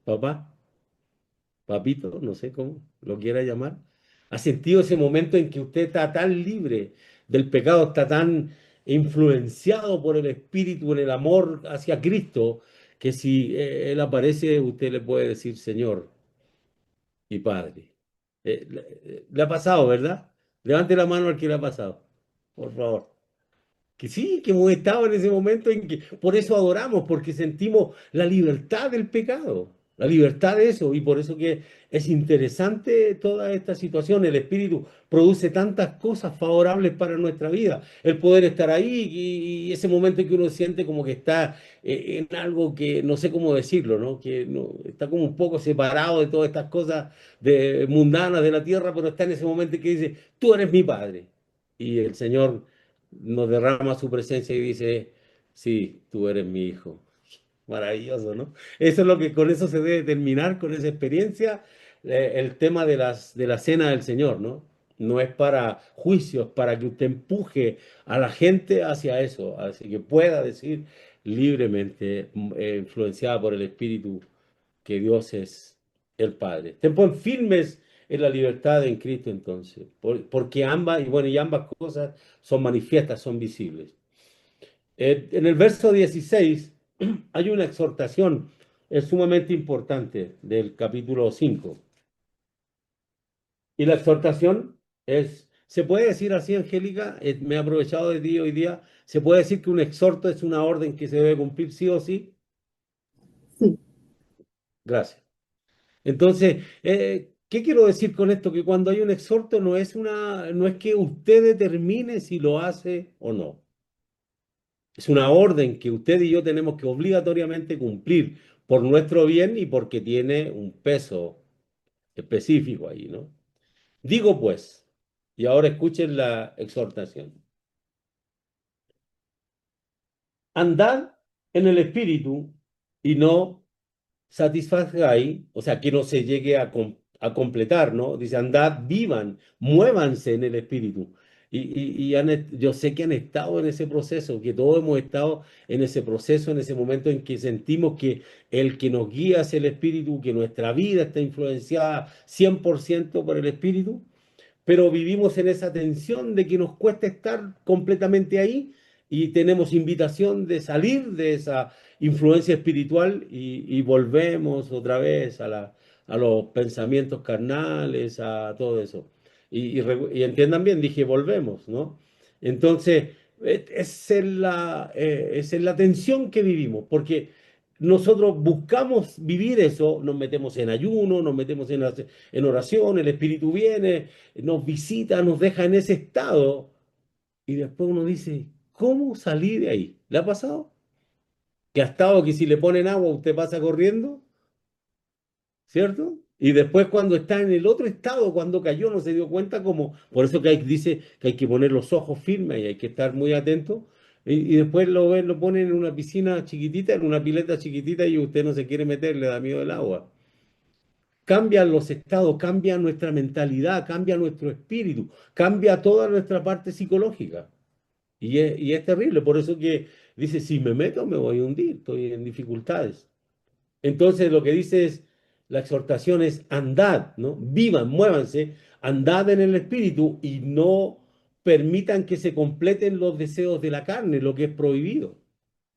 papá? Papito, no sé cómo lo quiera llamar, ha sentido ese momento en que usted está tan libre del pecado, está tan influenciado por el Espíritu en el amor hacia Cristo, que si Él aparece, usted le puede decir Señor y Padre. Le ha pasado, ¿verdad? Levante la mano al que le ha pasado, por favor. Que sí, que hemos estado en ese momento en que por eso adoramos, porque sentimos la libertad del pecado, la libertad de eso, y por eso que es interesante toda esta situación. El Espíritu produce tantas cosas favorables para nuestra vida, el poder estar ahí y ese momento en que uno siente como que está en algo que no sé cómo decirlo, ¿no? Que no, está como un poco separado de todas estas cosas mundanas de la tierra, pero está en ese momento en que dice, tú eres mi Padre. Y el Señor nos derrama su presencia y dice, sí, tú eres mi hijo. Maravilloso, ¿no? Eso es lo que con eso se debe terminar, con esa experiencia, el tema de la cena del Señor, ¿no? No es para juicios, para que usted empuje a la gente hacia eso, así que pueda decir libremente, influenciada por el Espíritu, que Dios es el Padre. Estén pues firmes en la libertad en Cristo entonces, porque ambas, y bueno, y ambas cosas son manifiestas, son visibles. En el verso 16 hay una exhortación sumamente importante del capítulo 5. Y la exhortación es, ¿se puede decir así, Angélica? Me he aprovechado de ti hoy día. ¿Se puede decir que un exhorto es una orden que se debe cumplir sí o sí? Sí, Gracias. Entonces, ¿qué quiero decir con esto? Que cuando hay un exhorto no es que usted determine si lo hace o no. Es una orden que usted y yo tenemos que obligatoriamente cumplir por nuestro bien y porque tiene un peso específico ahí, ¿no? Digo pues, y ahora escuchen la exhortación. Andad en el espíritu y no satisfagáis, o sea, que no se llegue a completar, ¿no? Dice, andad, vivan, muévanse en el espíritu. Yo sé que han estado en ese proceso, que todos hemos estado en ese proceso, en ese momento en que sentimos que el que nos guía es el espíritu, que nuestra vida está influenciada 100% por el espíritu, pero vivimos en esa tensión de que nos cuesta estar completamente ahí y tenemos invitación de salir de esa influencia espiritual y volvemos otra vez a los pensamientos carnales, a todo eso. Y entiendan bien, dije volvemos, ¿no? Entonces, esa es la tensión que vivimos, porque nosotros buscamos vivir eso, nos metemos en ayuno, nos metemos en oración, el Espíritu viene, nos visita, nos deja en ese estado y después uno dice, ¿cómo salí de ahí? ¿Le ha pasado? Que ha estado que si le ponen agua usted pasa corriendo, ¿cierto? Y después cuando está en el otro estado, cuando cayó, no se dio cuenta como, por eso que dice que hay que poner los ojos firmes y hay que estar muy atento. Y después lo ponen en una piscina chiquitita, en una pileta chiquitita y usted no se quiere meter, le da miedo el agua. Cambian los estados, cambia nuestra mentalidad, cambia nuestro espíritu, cambia toda nuestra parte psicológica. Y es terrible, por eso que dice, si me meto me voy a hundir, estoy en dificultades. Entonces lo que dice es, la exhortación es andad, ¿no? Vivan, muévanse, andad en el espíritu y no permitan que se completen los deseos de la carne, lo que es prohibido.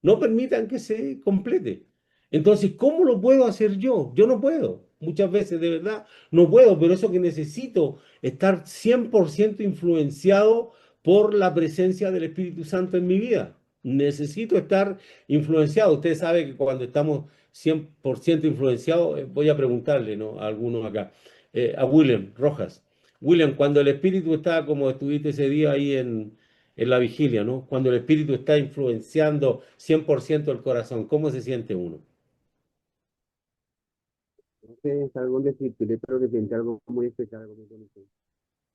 No permitan que se complete. Entonces, ¿cómo lo puedo hacer yo? Yo no puedo. Muchas veces, de verdad, no puedo, pero eso que necesito estar 100% influenciado por la presencia del Espíritu Santo en mi vida. Necesito estar influenciado. Usted sabe que cuando estamos 100% influenciados, voy a preguntarle, ¿no? A algunos acá. a William Rojas. William, cuando el espíritu está como estuviste ese día ahí en la vigilia, ¿no? Cuando el espíritu está influenciando 100% el corazón, ¿cómo se siente uno? No sé, es algo indescriptible, pero que siente algo muy especial, algo muy bonito.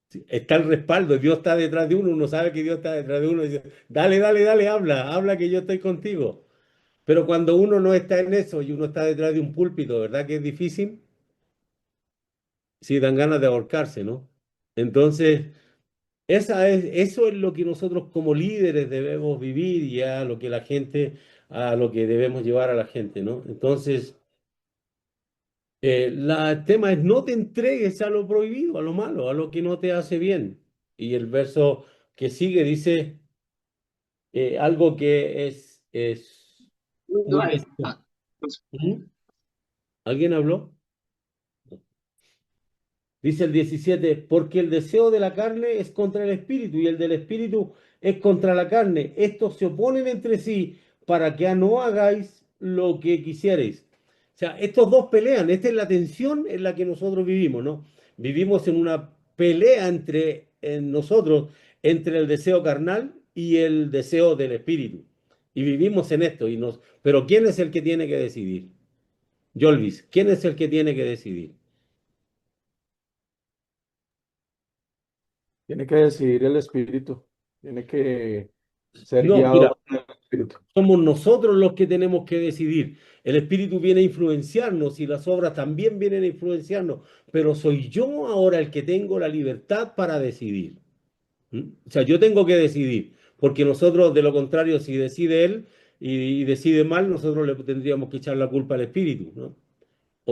Sí, está el respaldo, Dios está detrás de uno, uno sabe que Dios está detrás de uno y dice, dale, dale, dale, habla, habla que yo estoy contigo. Pero cuando uno no está en eso y uno está detrás de un púlpito, ¿verdad que es difícil? Sí, dan ganas de ahorcarse, ¿no? Entonces, eso es lo que nosotros como líderes debemos vivir y a lo que la gente, a lo que debemos llevar a la gente, ¿no? Entonces, el tema es no te entregues a lo prohibido, a lo malo, a lo que no te hace bien. Y el verso que sigue dice algo que es muy Igual. básico. ¿Mm? ¿Alguien habló? Dice el 17, porque el deseo de la carne es contra el espíritu y el del espíritu es contra la carne. Estos se oponen entre sí para que no hagáis lo que quisierais. O sea, estos dos pelean. Esta es la tensión en la que nosotros vivimos, ¿no? Vivimos en una pelea en nosotros entre el deseo carnal y el deseo del espíritu. Y vivimos en esto. Pero ¿quién es el que tiene que decidir? Jolvis, ¿quién es el que tiene que decidir? Tiene que decidir el espíritu. Tiene que ser No, guiado mira. por el espíritu. Somos nosotros los que tenemos que decidir. El Espíritu viene a influenciarnos y las obras también vienen a influenciarnos, pero soy yo ahora el que tengo la libertad para decidir. ¿Mm? O sea, yo tengo que decidir, porque nosotros, de lo contrario, si decide él y decide mal, nosotros le tendríamos que echar la culpa al Espíritu, ¿no?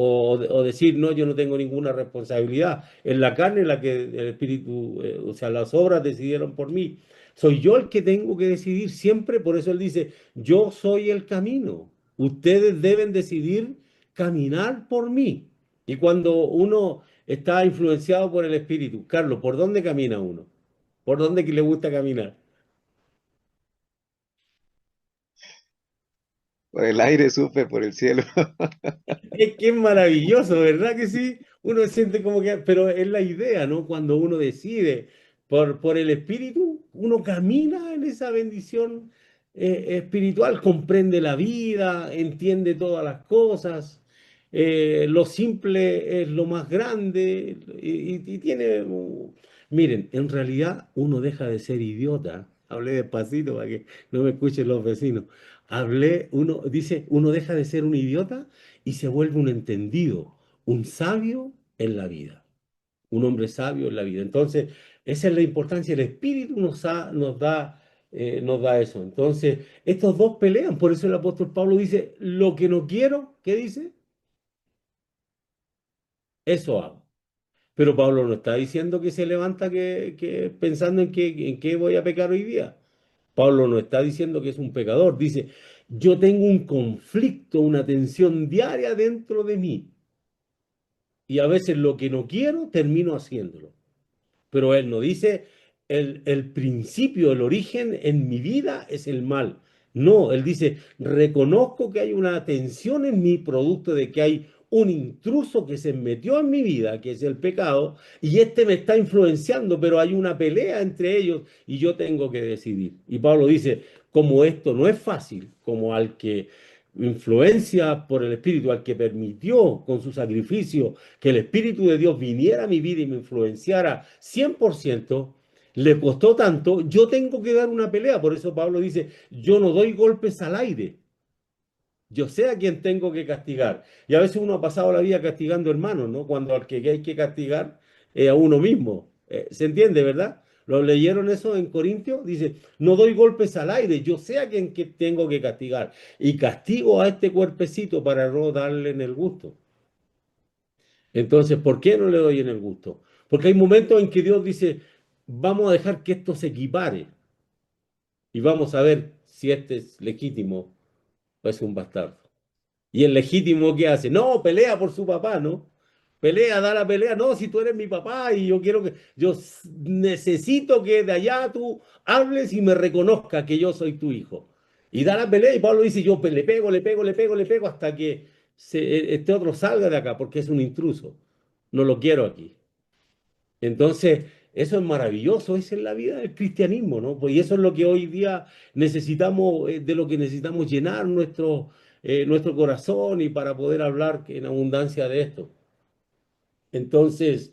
O decir, no, yo no tengo ninguna responsabilidad. En la carne, en la que el Espíritu, o sea, las obras decidieron por mí. Soy yo el que tengo que decidir siempre, por eso él dice, yo soy el camino. Ustedes deben decidir caminar por mí. Y cuando uno está influenciado por el Espíritu, Carlos, ¿por dónde camina uno? ¿Por dónde que le gusta caminar? Por el aire supe, por el cielo. Es que es maravilloso, ¿verdad que sí? Uno siente como que, pero es la idea, ¿no? Cuando uno decide por el espíritu, uno camina en esa bendición espiritual, comprende la vida, entiende todas las cosas, lo simple es lo más grande y tiene, miren, en realidad uno deja de ser idiota. Hablé despacito para que no me escuchen los vecinos. Uno dice, uno deja de ser un idiota y se vuelve un entendido, un sabio en la vida, un hombre sabio en la vida. Entonces, esa es la importancia. El espíritu nos da eso. Entonces, estos dos pelean. Por eso el apóstol Pablo dice, lo que no quiero, ¿qué dice? Eso hago. Pero Pablo no está diciendo que se levanta pensando en qué voy a pecar hoy día. Pablo no está diciendo que es un pecador. Dice, yo tengo un conflicto, una tensión diaria dentro de mí. Y a veces lo que no quiero, termino haciéndolo. Pero él no dice, el principio, el origen en mi vida es el mal. No, él dice, reconozco que hay una tensión en mí, producto de que hay un intruso que se metió en mi vida, que es el pecado, y este me está influenciando, pero hay una pelea entre ellos y yo tengo que decidir. Y Pablo dice, como esto no es fácil, como al que influencia por el Espíritu, al que permitió con su sacrificio que el Espíritu de Dios viniera a mi vida y me influenciara 100%, le costó tanto, yo tengo que dar una pelea. Por eso Pablo dice, yo no doy golpes al aire, yo sé a quién tengo que castigar. Y a veces uno ha pasado la vida castigando hermanos, ¿no? Cuando al que hay que castigar es a uno mismo. ¿Se entiende, verdad? ¿Lo leyeron eso en Corintios? Dice, no doy golpes al aire, yo sé a quién que tengo que castigar. Y castigo a este cuerpecito para no darle en el gusto. Entonces, ¿por qué no le doy en el gusto? Porque hay momentos en que Dios dice, vamos a dejar que esto se equipare y vamos a ver si este es legítimo o es un bastardo. Y el legítimo, ¿qué hace? No, pelea por su papá, ¿no? Pelea, da la pelea. No, si tú eres mi papá y yo quiero que, necesito que de allá tú hables y me reconozca que yo soy tu hijo. Y da la pelea y Pablo dice, yo le pego, le pego, le pego, le pego hasta que este otro salga de acá porque es un intruso. no lo quiero aquí. Entonces, eso es maravilloso, esa es la vida del cristianismo, ¿no? Pues, y eso es lo que hoy día necesitamos, de lo que necesitamos llenar nuestro corazón y para poder hablar en abundancia de esto. Entonces,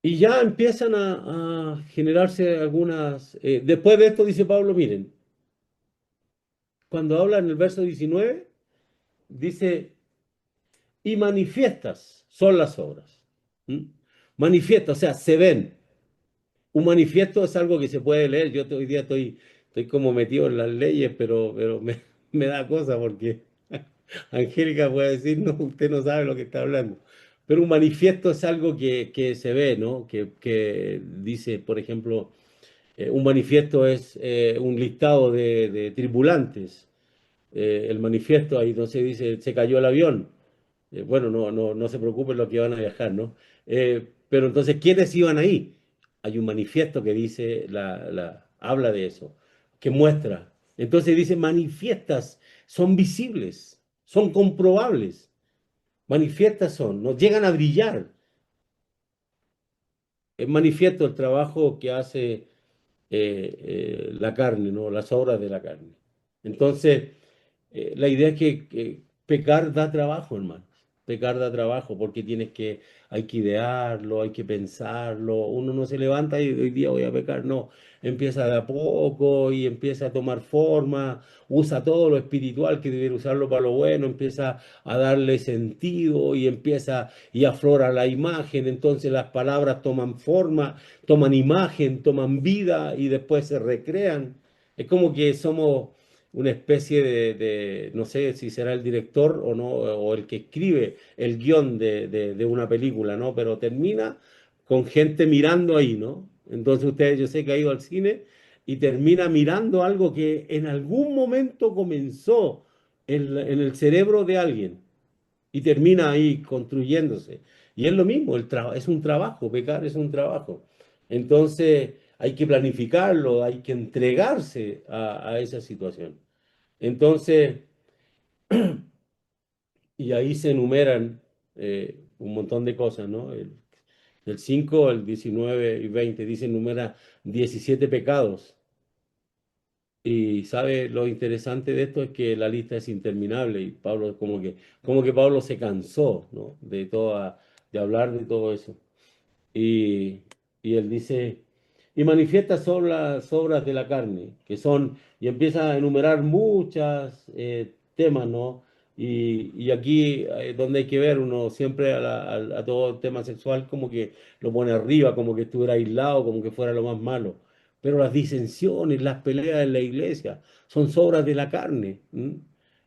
y ya empiezan a generarse algunas... después de esto dice Pablo, miren, cuando habla en el verso 19, dice, y manifiestas son las obras. ¿Mm? Manifiestas, o sea, se ven. Un manifiesto es algo que se puede leer. Yo hoy día estoy como metido en las leyes, pero me da cosa porque Angélica puede decir, no, usted no sabe lo que está hablando. Pero un manifiesto es algo que se ve, ¿no? Que dice, por ejemplo, un manifiesto es un listado de tripulantes. El manifiesto ahí entonces dice, se cayó el avión. Bueno, no se preocupen los que van a viajar, ¿no? Pero entonces, ¿quiénes iban ahí? Hay un manifiesto que dice, habla de eso, que muestra. Entonces dice, manifiestas, son visibles, son comprobables, manifiestas son, nos llegan a brillar. Es manifiesto el trabajo que hace la carne, ¿no? Las obras de la carne. Entonces, la idea es que pecar da trabajo, hermano. Pecar da trabajo porque hay que idearlo, hay que pensarlo. Uno no se levanta y hoy día voy a pecar, no. Empieza de a poco y empieza a tomar forma, usa todo lo espiritual que debe usarlo para lo bueno, empieza a darle sentido y empieza y aflora la imagen. Entonces las palabras toman forma, toman imagen, toman vida y después se recrean. Es como que somos una especie no sé si será el director o no, o el que escribe el guión de una película, ¿no? Pero termina con gente mirando ahí, ¿no? Entonces usted, yo sé que ha ido al cine y termina mirando algo que en algún momento comenzó en el cerebro de alguien y termina ahí construyéndose. Y es lo mismo, es un trabajo, pecar es un trabajo. Entonces hay que planificarlo, hay que entregarse a esa situación. Entonces, y ahí se enumeran un montón de cosas, ¿no? El 5, el 19 y 20 dice, enumera 17 pecados. Y sabe, lo interesante de esto es que la lista es interminable y Pablo como que Pablo se cansó, ¿no? De hablar de todo eso. Y, y él dice, y manifiesta sobre las obras de la carne, que son, y empieza a enumerar muchos temas, ¿no? Y aquí donde hay que ver uno siempre a todo el tema sexual como que lo pone arriba, como que estuviera aislado, como que fuera lo más malo. Pero las disensiones, las peleas en la iglesia son obras de la carne. ¿M?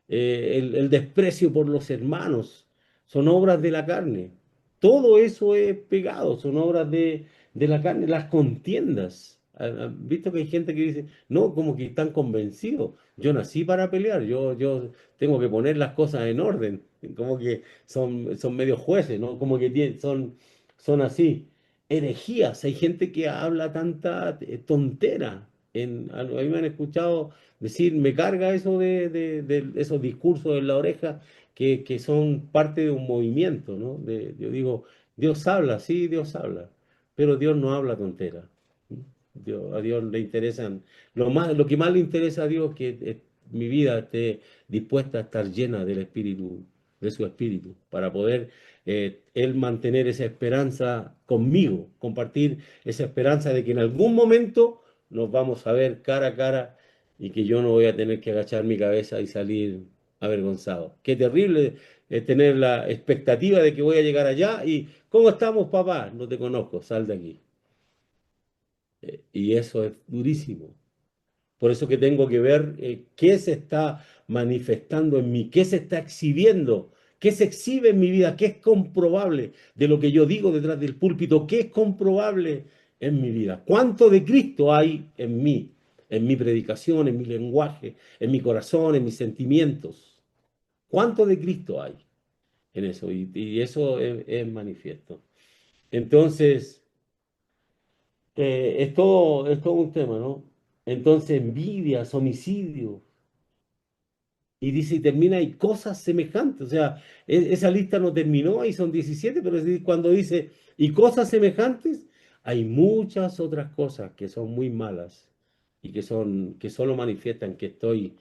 El desprecio por los hermanos son obras de la carne. Todo eso es pegado, son obras de la carne, las contiendas. ¿Han visto que hay gente que dice, no, como que están convencidos? Yo nací para pelear, yo tengo que poner las cosas en orden, como que son medios jueces, ¿no? Como que son así. Herejías, hay gente que habla tanta tontera. A mí me han escuchado decir, me carga eso de esos discursos en la oreja que son parte de un movimiento, ¿no? Yo digo, Dios habla, sí, Dios habla, pero Dios no habla tontera. A Dios le interesan, lo que más le interesa a Dios es que mi vida esté dispuesta a estar llena del Espíritu, de su Espíritu, para poder Él mantener esa esperanza conmigo, compartir esa esperanza de que en algún momento nos vamos a ver cara a cara y que yo no voy a tener que agachar mi cabeza y salir avergonzado. Qué terrible es tener la expectativa de que voy a llegar allá y ¿cómo estamos, papá? No te conozco, sal de aquí. Y eso es durísimo. Por eso que tengo que ver qué se está manifestando en mí, qué se está exhibiendo, qué se exhibe en mi vida, qué es comprobable de lo que yo digo detrás del púlpito, qué es comprobable en mi vida. ¿Cuánto de Cristo hay en mi predicación, en mi lenguaje, en mi corazón, en mis sentimientos? ¿Cuánto de Cristo hay en eso? Y eso es manifiesto. Entonces, es todo un tema, ¿no? Entonces, envidias, homicidios, Y dice, y termina, y cosas semejantes. O sea, esa lista no terminó, ahí son 17, pero cuando dice, y cosas semejantes, hay muchas otras cosas que son muy malas y que solo manifiestan que estoy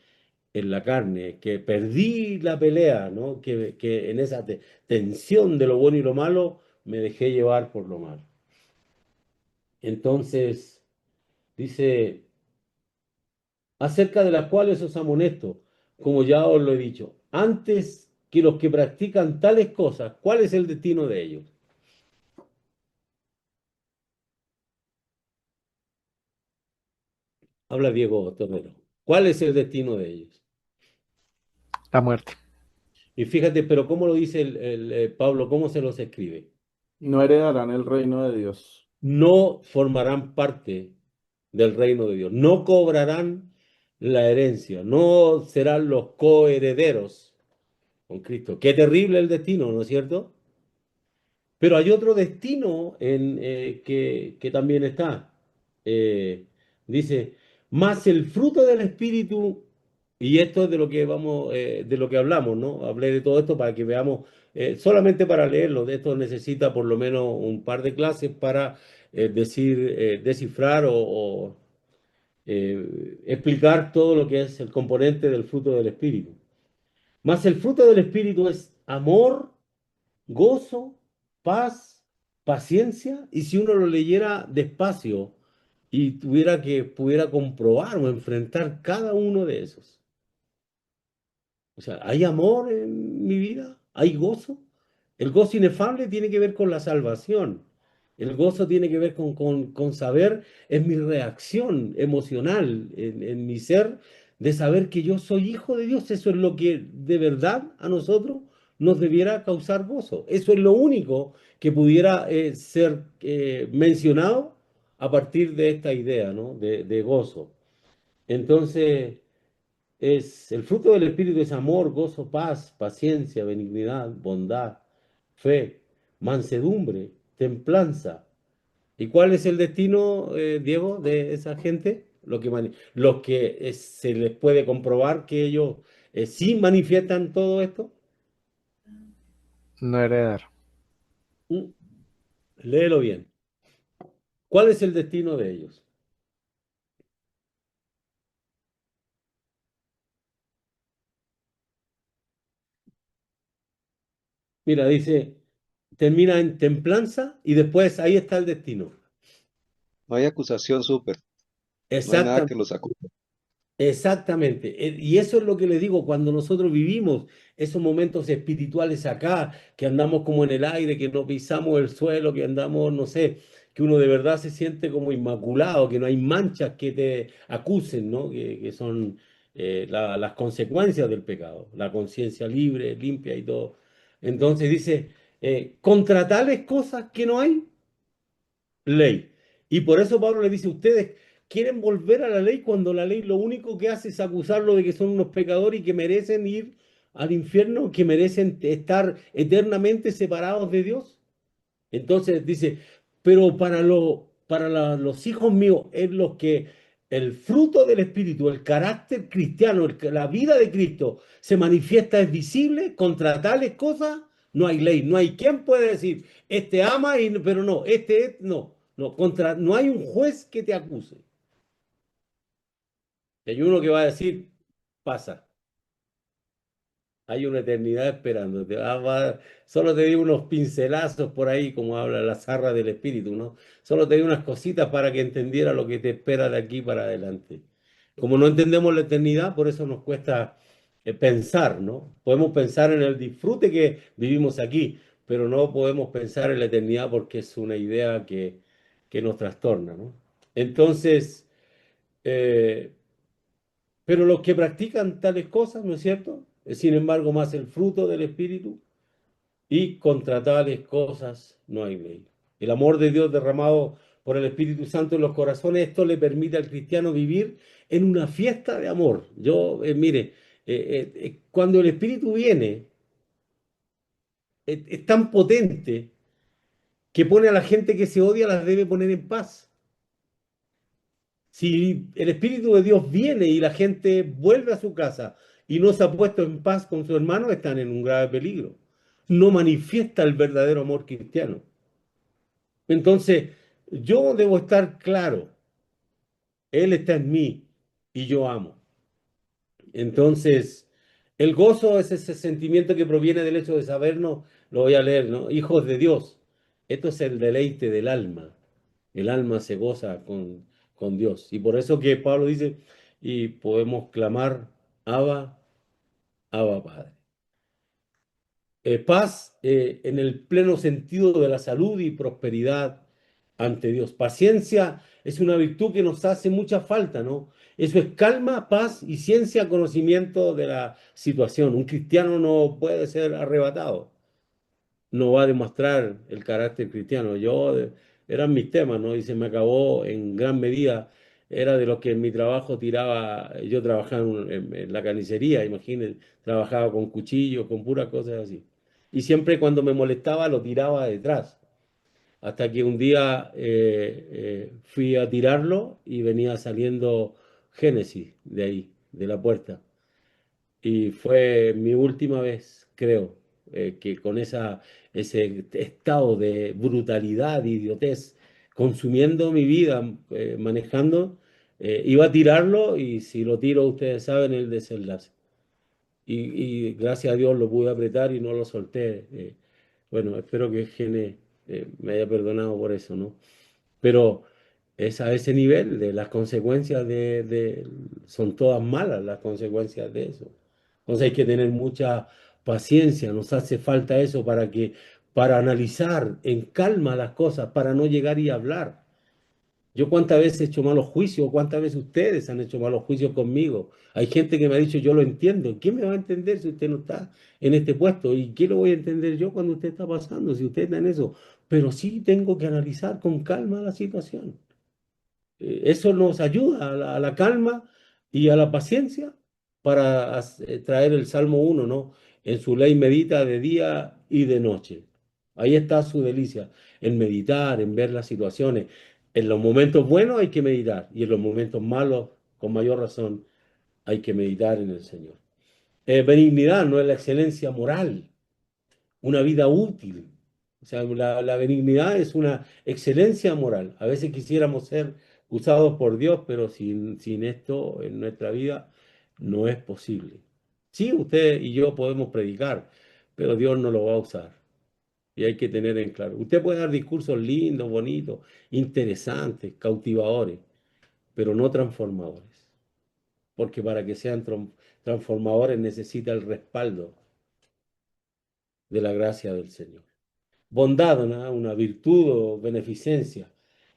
en la carne, que perdí la pelea, ¿no? Que en esa tensión de lo bueno y lo malo me dejé llevar por lo malo. Entonces, dice, acerca de las cuales os amonesto, como ya os lo he dicho, antes que los que practican tales cosas, ¿cuál es el destino de ellos? Habla Diego Torrero. ¿Cuál es el destino de ellos? La muerte. Y fíjate, pero ¿cómo lo dice Pablo? ¿Cómo se los escribe? No heredarán el reino de Dios. No formarán parte del reino de Dios, no cobrarán la herencia, no serán los coherederos con Cristo. Qué terrible el destino, ¿no es cierto? Pero hay otro destino que también está. Eh, dice, más el fruto del Espíritu, y esto es de lo que vamos, de lo que hablamos, ¿no? Hablé de todo esto para que veamos, solamente para leerlo, de esto necesita por lo menos un par de clases para descifrar o explicar todo lo que es el componente del fruto del Espíritu. Más el fruto del Espíritu es amor, gozo, paz, paciencia, y si uno lo leyera despacio y pudiera comprobar o enfrentar cada uno de esos. O sea, ¿hay amor en mi vida? ¿Hay gozo? El gozo inefable tiene que ver con la salvación. El gozo tiene que ver con saber, es mi reacción emocional en mi ser de saber que yo soy hijo de Dios. Eso es lo que de verdad a nosotros nos debiera causar gozo. Eso es lo único que pudiera ser mencionado a partir de esta idea, ¿no? De gozo. Entonces... Es el fruto del Espíritu es amor, gozo, paz, paciencia, benignidad, bondad, fe, mansedumbre, templanza. ¿Y cuál es el destino, Diego, de esa gente? Los que se les puede comprobar que ellos sí manifiestan todo esto. No heredar. Mm, Léelo bien. ¿Cuál es el destino de ellos? Mira, dice, termina en templanza y después ahí está el destino. No hay acusación súper, no hay nada que Exactamente. los acuse. Exactamente. Y eso es lo que les digo, cuando nosotros vivimos esos momentos espirituales acá, que andamos como en el aire, que no pisamos el suelo, que andamos, no sé, que uno de verdad se siente como inmaculado, que no hay manchas que te acusen, ¿no? Que son las consecuencias del pecado, la conciencia libre, limpia y todo. Entonces dice, contra tales cosas que no hay ley. Y por eso Pablo le dice, ustedes quieren volver a la ley cuando la ley lo único que hace es acusarlo de que son unos pecadores y que merecen ir al infierno, que merecen estar eternamente separados de Dios. Entonces dice, pero los hijos míos es lo que el fruto del Espíritu, el carácter cristiano, la vida de Cristo se manifiesta, es visible, contra tales cosas no hay ley, no hay quien puede decir, este ama, pero no, no, no, no hay un juez que te acuse. Y hay uno que va a decir, pasa. Hay una eternidad esperándote. Solo te di unos pincelazos por ahí, como habla la zarra del espíritu, ¿no? Solo te di unas cositas para que entendiera lo que te espera de aquí para adelante. Como no entendemos la eternidad, por eso nos cuesta pensar, ¿no? Podemos pensar en el disfrute que vivimos aquí, pero no podemos pensar en la eternidad porque es una idea que nos trastorna, ¿no? Entonces, eh, pero los que practican tales cosas, ¿no es cierto? Es, sin embargo, más el fruto del Espíritu y contra tales cosas no hay ley. El amor de Dios derramado por el Espíritu Santo en los corazones, esto le permite al cristiano vivir en una fiesta de amor. Mire, cuando el Espíritu viene, es tan potente que pone a la gente que se odia, las debe poner en paz. Si el Espíritu de Dios viene y la gente vuelve a su casa y no se ha puesto en paz con su hermano, están en un grave peligro. No manifiesta el verdadero amor cristiano. Entonces, yo debo estar claro, Él está en mí y yo amo. Entonces, el gozo es ese sentimiento que proviene del hecho de sabernos, lo voy a leer, ¿no? Hijos de Dios. Esto es el deleite del alma. El alma se goza con Dios. Y por eso que Pablo dice, y podemos clamar, Abba, Abba Padre. Paz en el pleno sentido de la salud y prosperidad ante Dios. Paciencia es una virtud que nos hace mucha falta, ¿no? Eso es calma, paz y ciencia, conocimiento de la situación. Un cristiano no puede ser arrebatado, no va a demostrar el carácter cristiano. Eran mis temas, ¿no? Y se me acabó en gran medida. Era de los que en mi trabajo tiraba, yo trabajaba en la carnicería, imagínense, trabajaba con cuchillos, con puras cosas así. Y siempre cuando me molestaba lo tiraba detrás, hasta que un día fui a tirarlo y venía saliendo Génesis de ahí, de la puerta. Y fue mi última vez, creo, que con ese estado de brutalidad, de idiotez, consumiendo mi vida, manejando, iba a tirarlo y si lo tiro, ustedes saben el desenlace. Y gracias a Dios lo pude apretar y no lo solté. Bueno, espero que Gene me haya perdonado por eso, ¿no? Pero es a ese nivel de las consecuencias son todas malas las consecuencias de eso. Entonces hay que tener mucha paciencia, nos hace falta eso para analizar en calma las cosas, para no llegar y hablar. Yo cuántas veces he hecho malos juicios, cuántas veces ustedes han hecho malos juicios conmigo. Hay gente que me ha dicho, yo lo entiendo. ¿Quién me va a entender si usted no está en este puesto? ¿Y qué lo voy a entender yo cuando usted está pasando, si usted está en eso? Pero sí tengo que analizar con calma la situación. Eso nos ayuda a la calma y a la paciencia para traer el Salmo 1, ¿no? En su ley medita de día y de noche. Ahí está su delicia, en meditar, en ver las situaciones. En los momentos buenos hay que meditar y en los momentos malos, con mayor razón, hay que meditar en el Señor. Benignidad no es la excelencia moral, una vida útil. O sea, la benignidad es una excelencia moral. A veces quisiéramos ser usados por Dios, pero sin esto en nuestra vida no es posible. Sí, usted y yo podemos predicar, pero Dios no lo va a usar. Y hay que tener en claro. Usted puede dar discursos lindos, bonitos, interesantes, cautivadores, pero no transformadores. Porque para que sean transformadores necesita el respaldo de la gracia del Señor. Bondad, ¿no? Una virtud o beneficencia,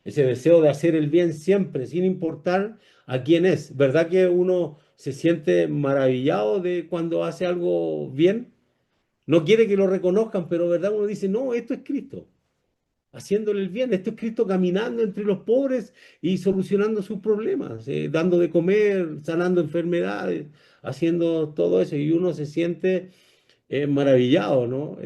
ese deseo de hacer el bien siempre, sin importar a quién es. ¿Verdad que uno se siente maravillado de cuando hace algo bien? No quiere que lo reconozcan, pero ¿verdad? Uno dice, no, esto es Cristo, haciéndole el bien, esto es Cristo caminando entre los pobres y solucionando sus problemas, dando de comer, sanando enfermedades, haciendo todo eso, y uno se siente maravillado, ¿no?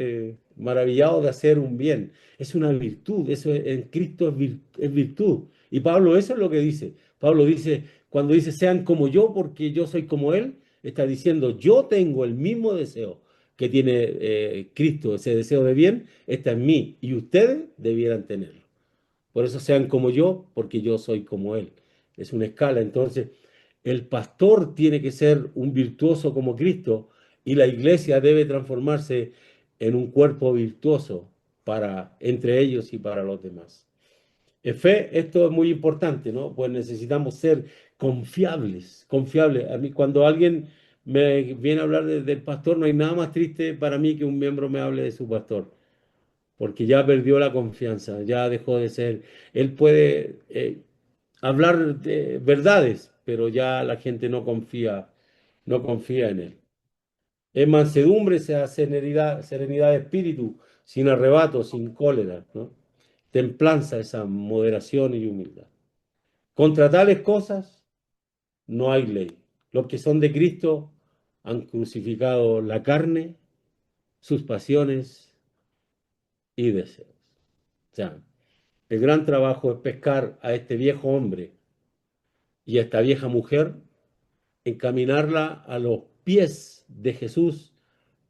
Maravillado de hacer un bien. Es una virtud, eso en Cristo es virtud. Y Pablo eso es lo que dice. Pablo dice, cuando dice sean como yo porque yo soy como Él, está diciendo yo tengo el mismo deseo que tiene Cristo, ese deseo de bien, está en mí y ustedes debieran tenerlo. Por eso sean como yo porque yo soy como Él. Es una escala. Entonces, el pastor tiene que ser un virtuoso como Cristo y la iglesia debe transformarse en un cuerpo virtuoso para entre ellos y para los demás. En fe, esto es muy importante, ¿no? Pues necesitamos ser confiables, confiables. A mí cuando alguien me viene a hablar del pastor, no hay nada más triste para mí que un miembro me hable de su pastor, porque ya perdió la confianza, ya dejó de ser. Él puede hablar de verdades, pero ya la gente no confía en él. Es mansedumbre, sea serenidad de espíritu, sin arrebato, sin cólera, ¿no? Templanza, esa moderación y humildad. Contra tales cosas no hay ley. Los que son de Cristo han crucificado la carne, sus pasiones y deseos. O sea, el gran trabajo es pescar a este viejo hombre y a esta vieja mujer, encaminarla a los pies de Jesús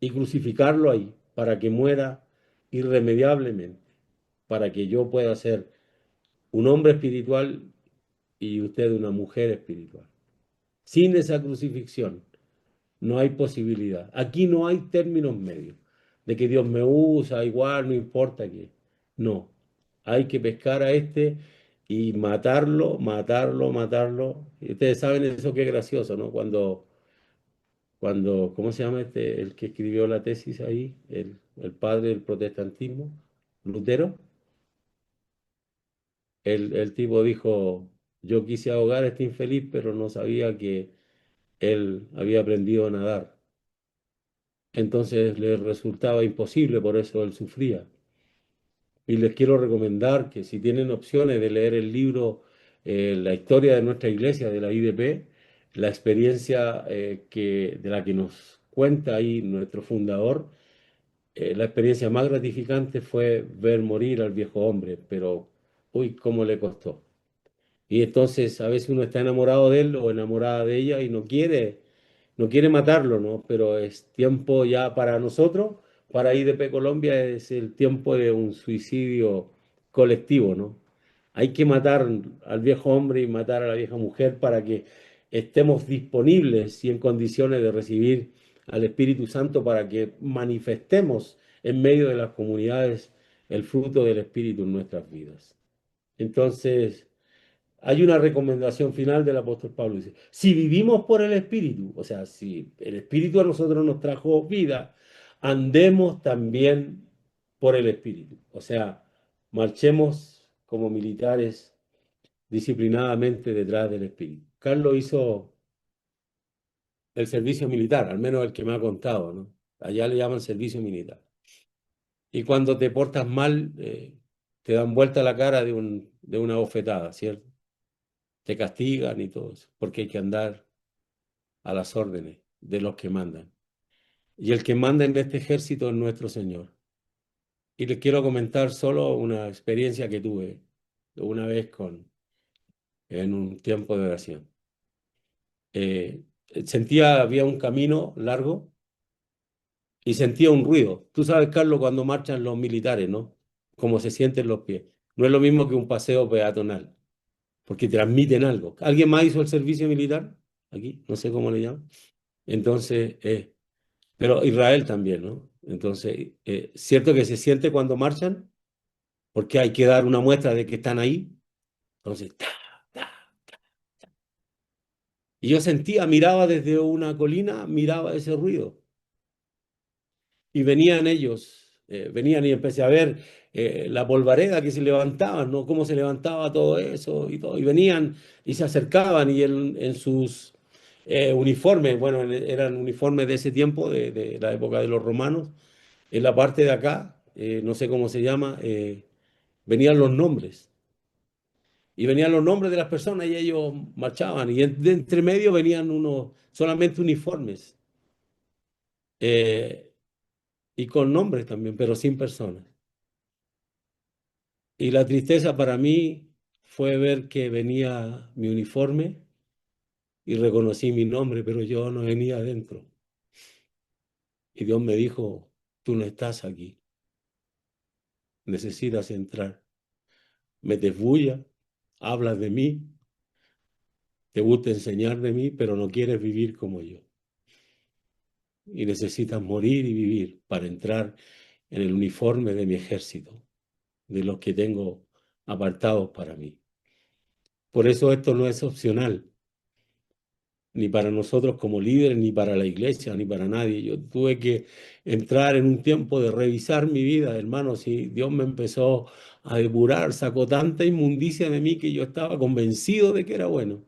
y crucificarlo ahí para que muera irremediablemente, para que yo pueda ser un hombre espiritual y usted una mujer espiritual. Sin esa crucifixión no hay posibilidad. Aquí no hay términos medios de que Dios me usa, igual, no importa qué. No, hay que pescar a este y matarlo, matarlo, matarlo. Y ustedes saben eso que es gracioso, ¿no? Cuando, ¿cómo se llama este, el que escribió la tesis ahí? El padre del protestantismo, Lutero. El tipo dijo, yo quise ahogar a este infeliz, pero no sabía que él había aprendido a nadar. Entonces le resultaba imposible, por eso él sufría. Y les quiero recomendar que si tienen opciones de leer el libro La historia de nuestra iglesia, de la IDP, la experiencia de la que nos cuenta ahí nuestro fundador, la experiencia más gratificante fue ver morir al viejo hombre, pero uy, cómo le costó. Y entonces a veces uno está enamorado de él o enamorada de ella y no quiere matarlo, ¿no? Pero es tiempo ya para nosotros, para IDP Colombia es el tiempo de un suicidio colectivo, ¿no? Hay que matar al viejo hombre y matar a la vieja mujer para que estemos disponibles y en condiciones de recibir al Espíritu Santo para que manifestemos en medio de las comunidades el fruto del Espíritu en nuestras vidas. Entonces, hay una recomendación final del apóstol Pablo. Dice, si vivimos por el Espíritu, o sea, si el Espíritu a nosotros nos trajo vida, andemos también por el Espíritu. O sea, marchemos como militares disciplinadamente detrás del Espíritu. Carlos hizo el servicio militar, al menos el que me ha contado, ¿no? Allá le llaman servicio militar. Y cuando te portas mal, te dan vuelta la cara de una bofetada, ¿cierto? Te castigan y todo eso, porque hay que andar a las órdenes de los que mandan. Y el que manda en este ejército es nuestro Señor. Y les quiero comentar solo una experiencia que tuve una vez en un tiempo de oración. Había un camino largo y sentía un ruido. Tú sabes, Carlos, cuando marchan los militares, ¿no? Cómo se sienten los pies. No es lo mismo que un paseo peatonal, porque transmiten algo. ¿Alguien más hizo el servicio militar? Aquí, no sé cómo le llaman. Entonces, pero Israel también, ¿no? Entonces, cierto que se siente cuando marchan, porque hay que dar una muestra de que están ahí. Entonces, ta, ta. Y yo sentía, miraba desde una colina, miraba ese ruido. Y venían ellos, venían y empecé a ver la polvareda que se levantaba, ¿no? Cómo se levantaba todo eso y todo. Y venían y se acercaban y en sus uniformes, bueno, eran uniformes de ese tiempo, de la época de los romanos. En la parte de acá, no sé cómo se llama, venían los nombres. Y venían los nombres de las personas y ellos marchaban. Y de entre medio venían unos solamente uniformes. Y con nombres también, pero sin personas. Y la tristeza para mí fue ver que venía mi uniforme y reconocí mi nombre, pero yo no venía adentro. Y Dios me dijo, tú no estás aquí, necesitas entrar. Metes bulla, hablas de mí, te gusta enseñar de mí, pero no quieres vivir como yo. Y necesitas morir y vivir para entrar en el uniforme de mi ejército, de los que tengo apartados para mí. Por eso esto no es opcional, ni para nosotros como líderes, ni para la iglesia, ni para nadie. Yo tuve que entrar en un tiempo de revisar mi vida, hermanos, y Dios me empezó a depurar, sacó tanta inmundicia de mí que yo estaba convencido de que era bueno.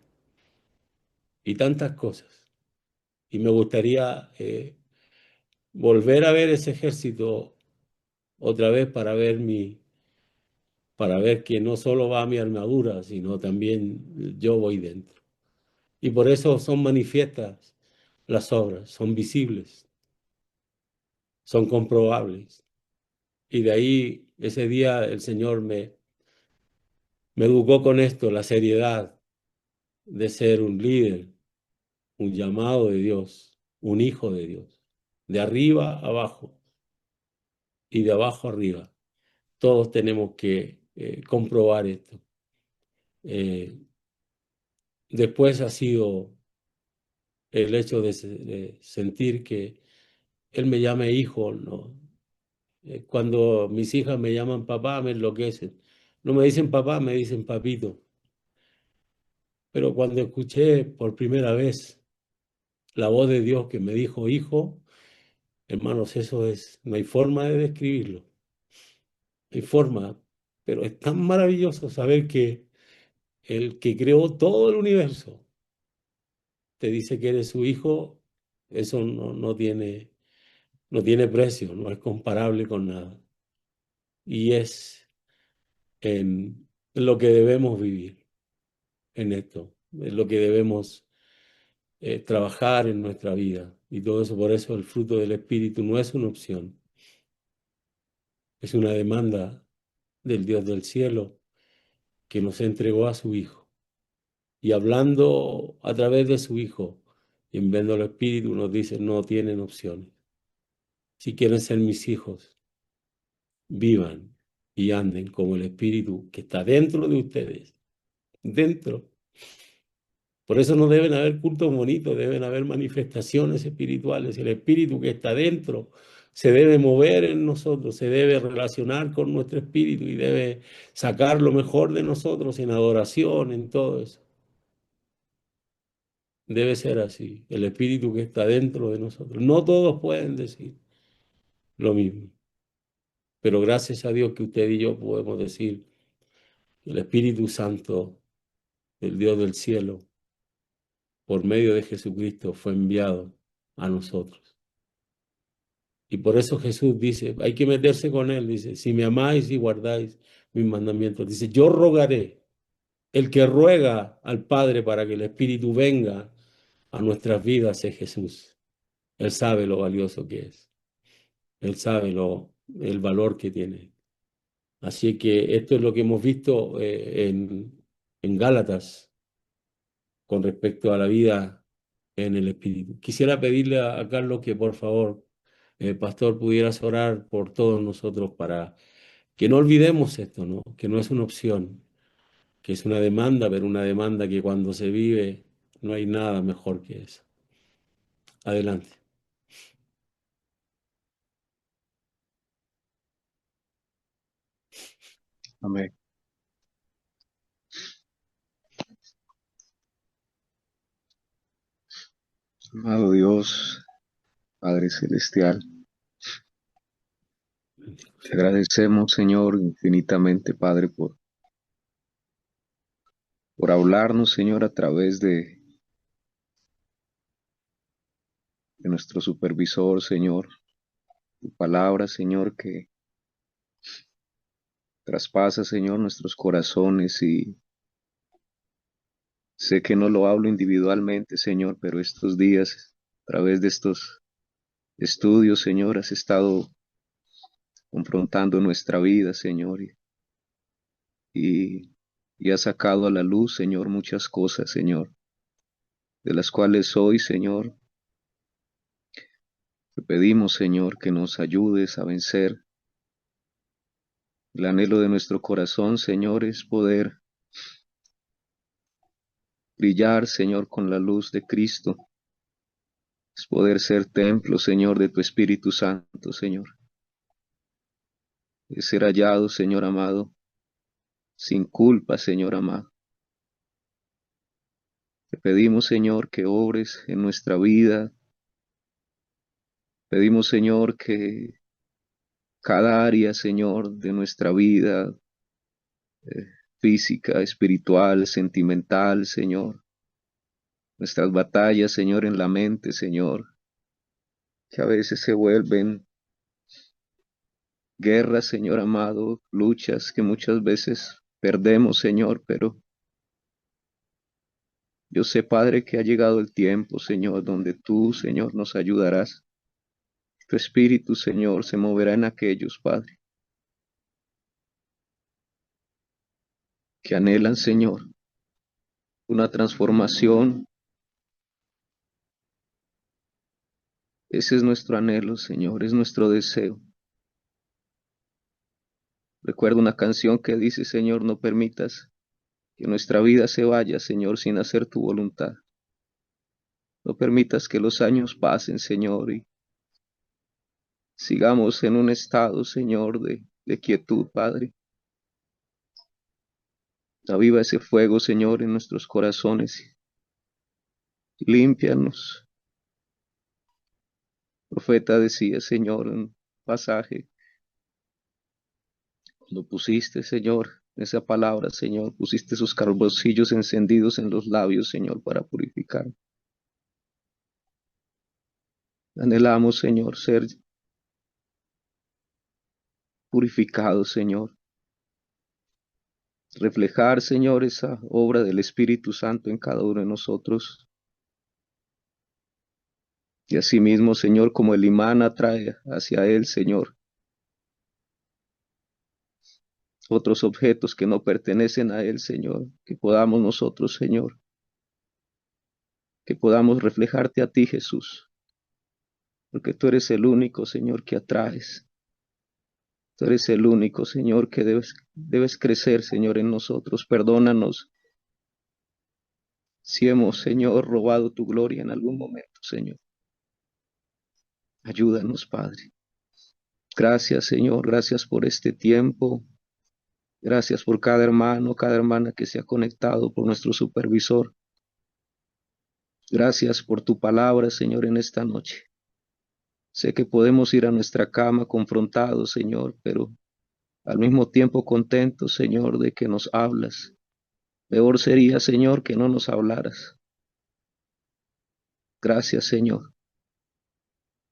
Y tantas cosas. Y me gustaría volver a ver ese ejército otra vez para ver que no solo va mi armadura, sino también yo voy dentro. Y por eso son manifiestas las obras, son visibles, son comprobables. Y de ahí, ese día, el Señor me educó con esto, la seriedad de ser un líder, un llamado de Dios, un hijo de Dios, de arriba a abajo y de abajo arriba. Todos tenemos que comprobar esto. Después ha sido el hecho de sentir que él me llame hijo, ¿no? Cuando mis hijas me llaman papá, me enloquecen. No me dicen papá, me dicen papito. Pero cuando escuché por primera vez la voz de Dios que me dijo hijo, hermanos, eso es, no hay forma de describirlo. No hay forma, pero es tan maravilloso saber que el que creó todo el universo te dice que eres su hijo, eso no tiene precio, no es comparable con nada. Y es lo que debemos vivir en esto, es lo que debemos trabajar en nuestra vida. Y todo eso, por eso el fruto del Espíritu no es una opción, es una demanda del Dios del cielo que nos entregó a su Hijo. Y hablando a través de su Hijo y enviando al Espíritu, nos dice, no tienen opciones. Si quieren ser mis hijos, vivan y anden como el Espíritu que está dentro de ustedes. Dentro. Por eso no deben haber cultos bonitos, deben haber manifestaciones espirituales. El Espíritu que está dentro se debe mover en nosotros, se debe relacionar con nuestro espíritu y debe sacar lo mejor de nosotros en adoración, en todo eso. Debe ser así, el Espíritu que está dentro de nosotros. No todos pueden decir lo mismo, pero gracias a Dios que usted y yo podemos decir que el Espíritu Santo, el Dios del cielo, por medio de Jesucristo, fue enviado a nosotros. Y por eso Jesús dice, hay que meterse con Él, dice, si me amáis y guardáis mis mandamientos, dice, yo rogaré, el que ruega al Padre para que el Espíritu venga a nuestras vidas es Jesús. Él sabe lo valioso que es. Él sabe el valor que tiene. Así que esto es lo que hemos visto en Gálatas con respecto a la vida en el Espíritu. Quisiera pedirle a Carlos que por favor, pastor, pudieras orar por todos nosotros para que no olvidemos esto, ¿no? Que no es una opción, que es una demanda, pero una demanda que cuando se vive no hay nada mejor que eso. Adelante. Amén. Amado Dios, Padre Celestial, te agradecemos, Señor, infinitamente, Padre, por hablarnos, Señor, a través de nuestro supervisor, Señor. Tu palabra, Señor, que traspasa, Señor, nuestros corazones y sé que no lo hablo individualmente, Señor, pero estos días, a través de estos estudios, Señor, has estado confrontando nuestra vida, Señor, y has sacado a la luz, Señor, muchas cosas, Señor, de las cuales hoy, Señor, te pedimos, Señor, que nos ayudes a vencer. El anhelo de nuestro corazón, Señor, es poder brillar, Señor, con la luz de Cristo, es poder ser templo, Señor, de tu Espíritu Santo, Señor, es ser hallado, Señor amado, sin culpa, Señor amado. Te pedimos, Señor, que obres en nuestra vida. Pedimos, Señor, que cada área, Señor, de nuestra vida, eh, física, espiritual, sentimental, Señor, nuestras batallas, Señor, en la mente, Señor, que a veces se vuelven guerras, Señor amado, luchas que muchas veces perdemos, Señor, pero yo sé, Padre, que ha llegado el tiempo, Señor, donde tú, Señor, nos ayudarás. Tu Espíritu, Señor, se moverá en aquellos, Padre, que anhelan, Señor, una transformación Ese es nuestro anhelo, Señor, es nuestro deseo. Recuerdo una canción que dice, Señor, no permitas que nuestra vida se vaya, Señor, sin hacer tu voluntad. No permitas que los años pasen, Señor, y sigamos en un estado, Señor, de quietud, Padre. Aviva ese fuego, Señor, en nuestros corazones. Límpianos. El profeta decía, Señor, en un pasaje, cuando pusiste, Señor, esa palabra, Señor, pusiste sus carboncillos encendidos en los labios, Señor, para purificar. Anhelamos, Señor, ser purificados, Señor. Reflejar, Señor, esa obra del Espíritu Santo en cada uno de nosotros. Y asimismo, Señor, como el imán atrae hacia Él, Señor, otros objetos que no pertenecen a Él, Señor, que podamos nosotros, Señor, que podamos reflejarte a ti, Jesús, porque tú eres el único, Señor, que atraes. Tú eres el único, Señor, que debes crecer, Señor, en nosotros. Perdónanos si hemos, Señor, robado tu gloria en algún momento, Señor. Ayúdanos, Padre. Gracias, Señor, gracias por este tiempo. Gracias por cada hermano, cada hermana que se ha conectado, por nuestro supervisor. Gracias por tu palabra, Señor, en esta noche. Sé que podemos ir a nuestra cama confrontados, Señor, pero al mismo tiempo contentos, Señor, de que nos hablas. Peor sería, Señor, que no nos hablaras. Gracias, Señor.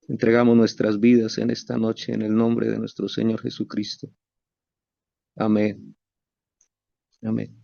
Entregamos nuestras vidas en esta noche en el nombre de nuestro Señor Jesucristo. Amén. Amén.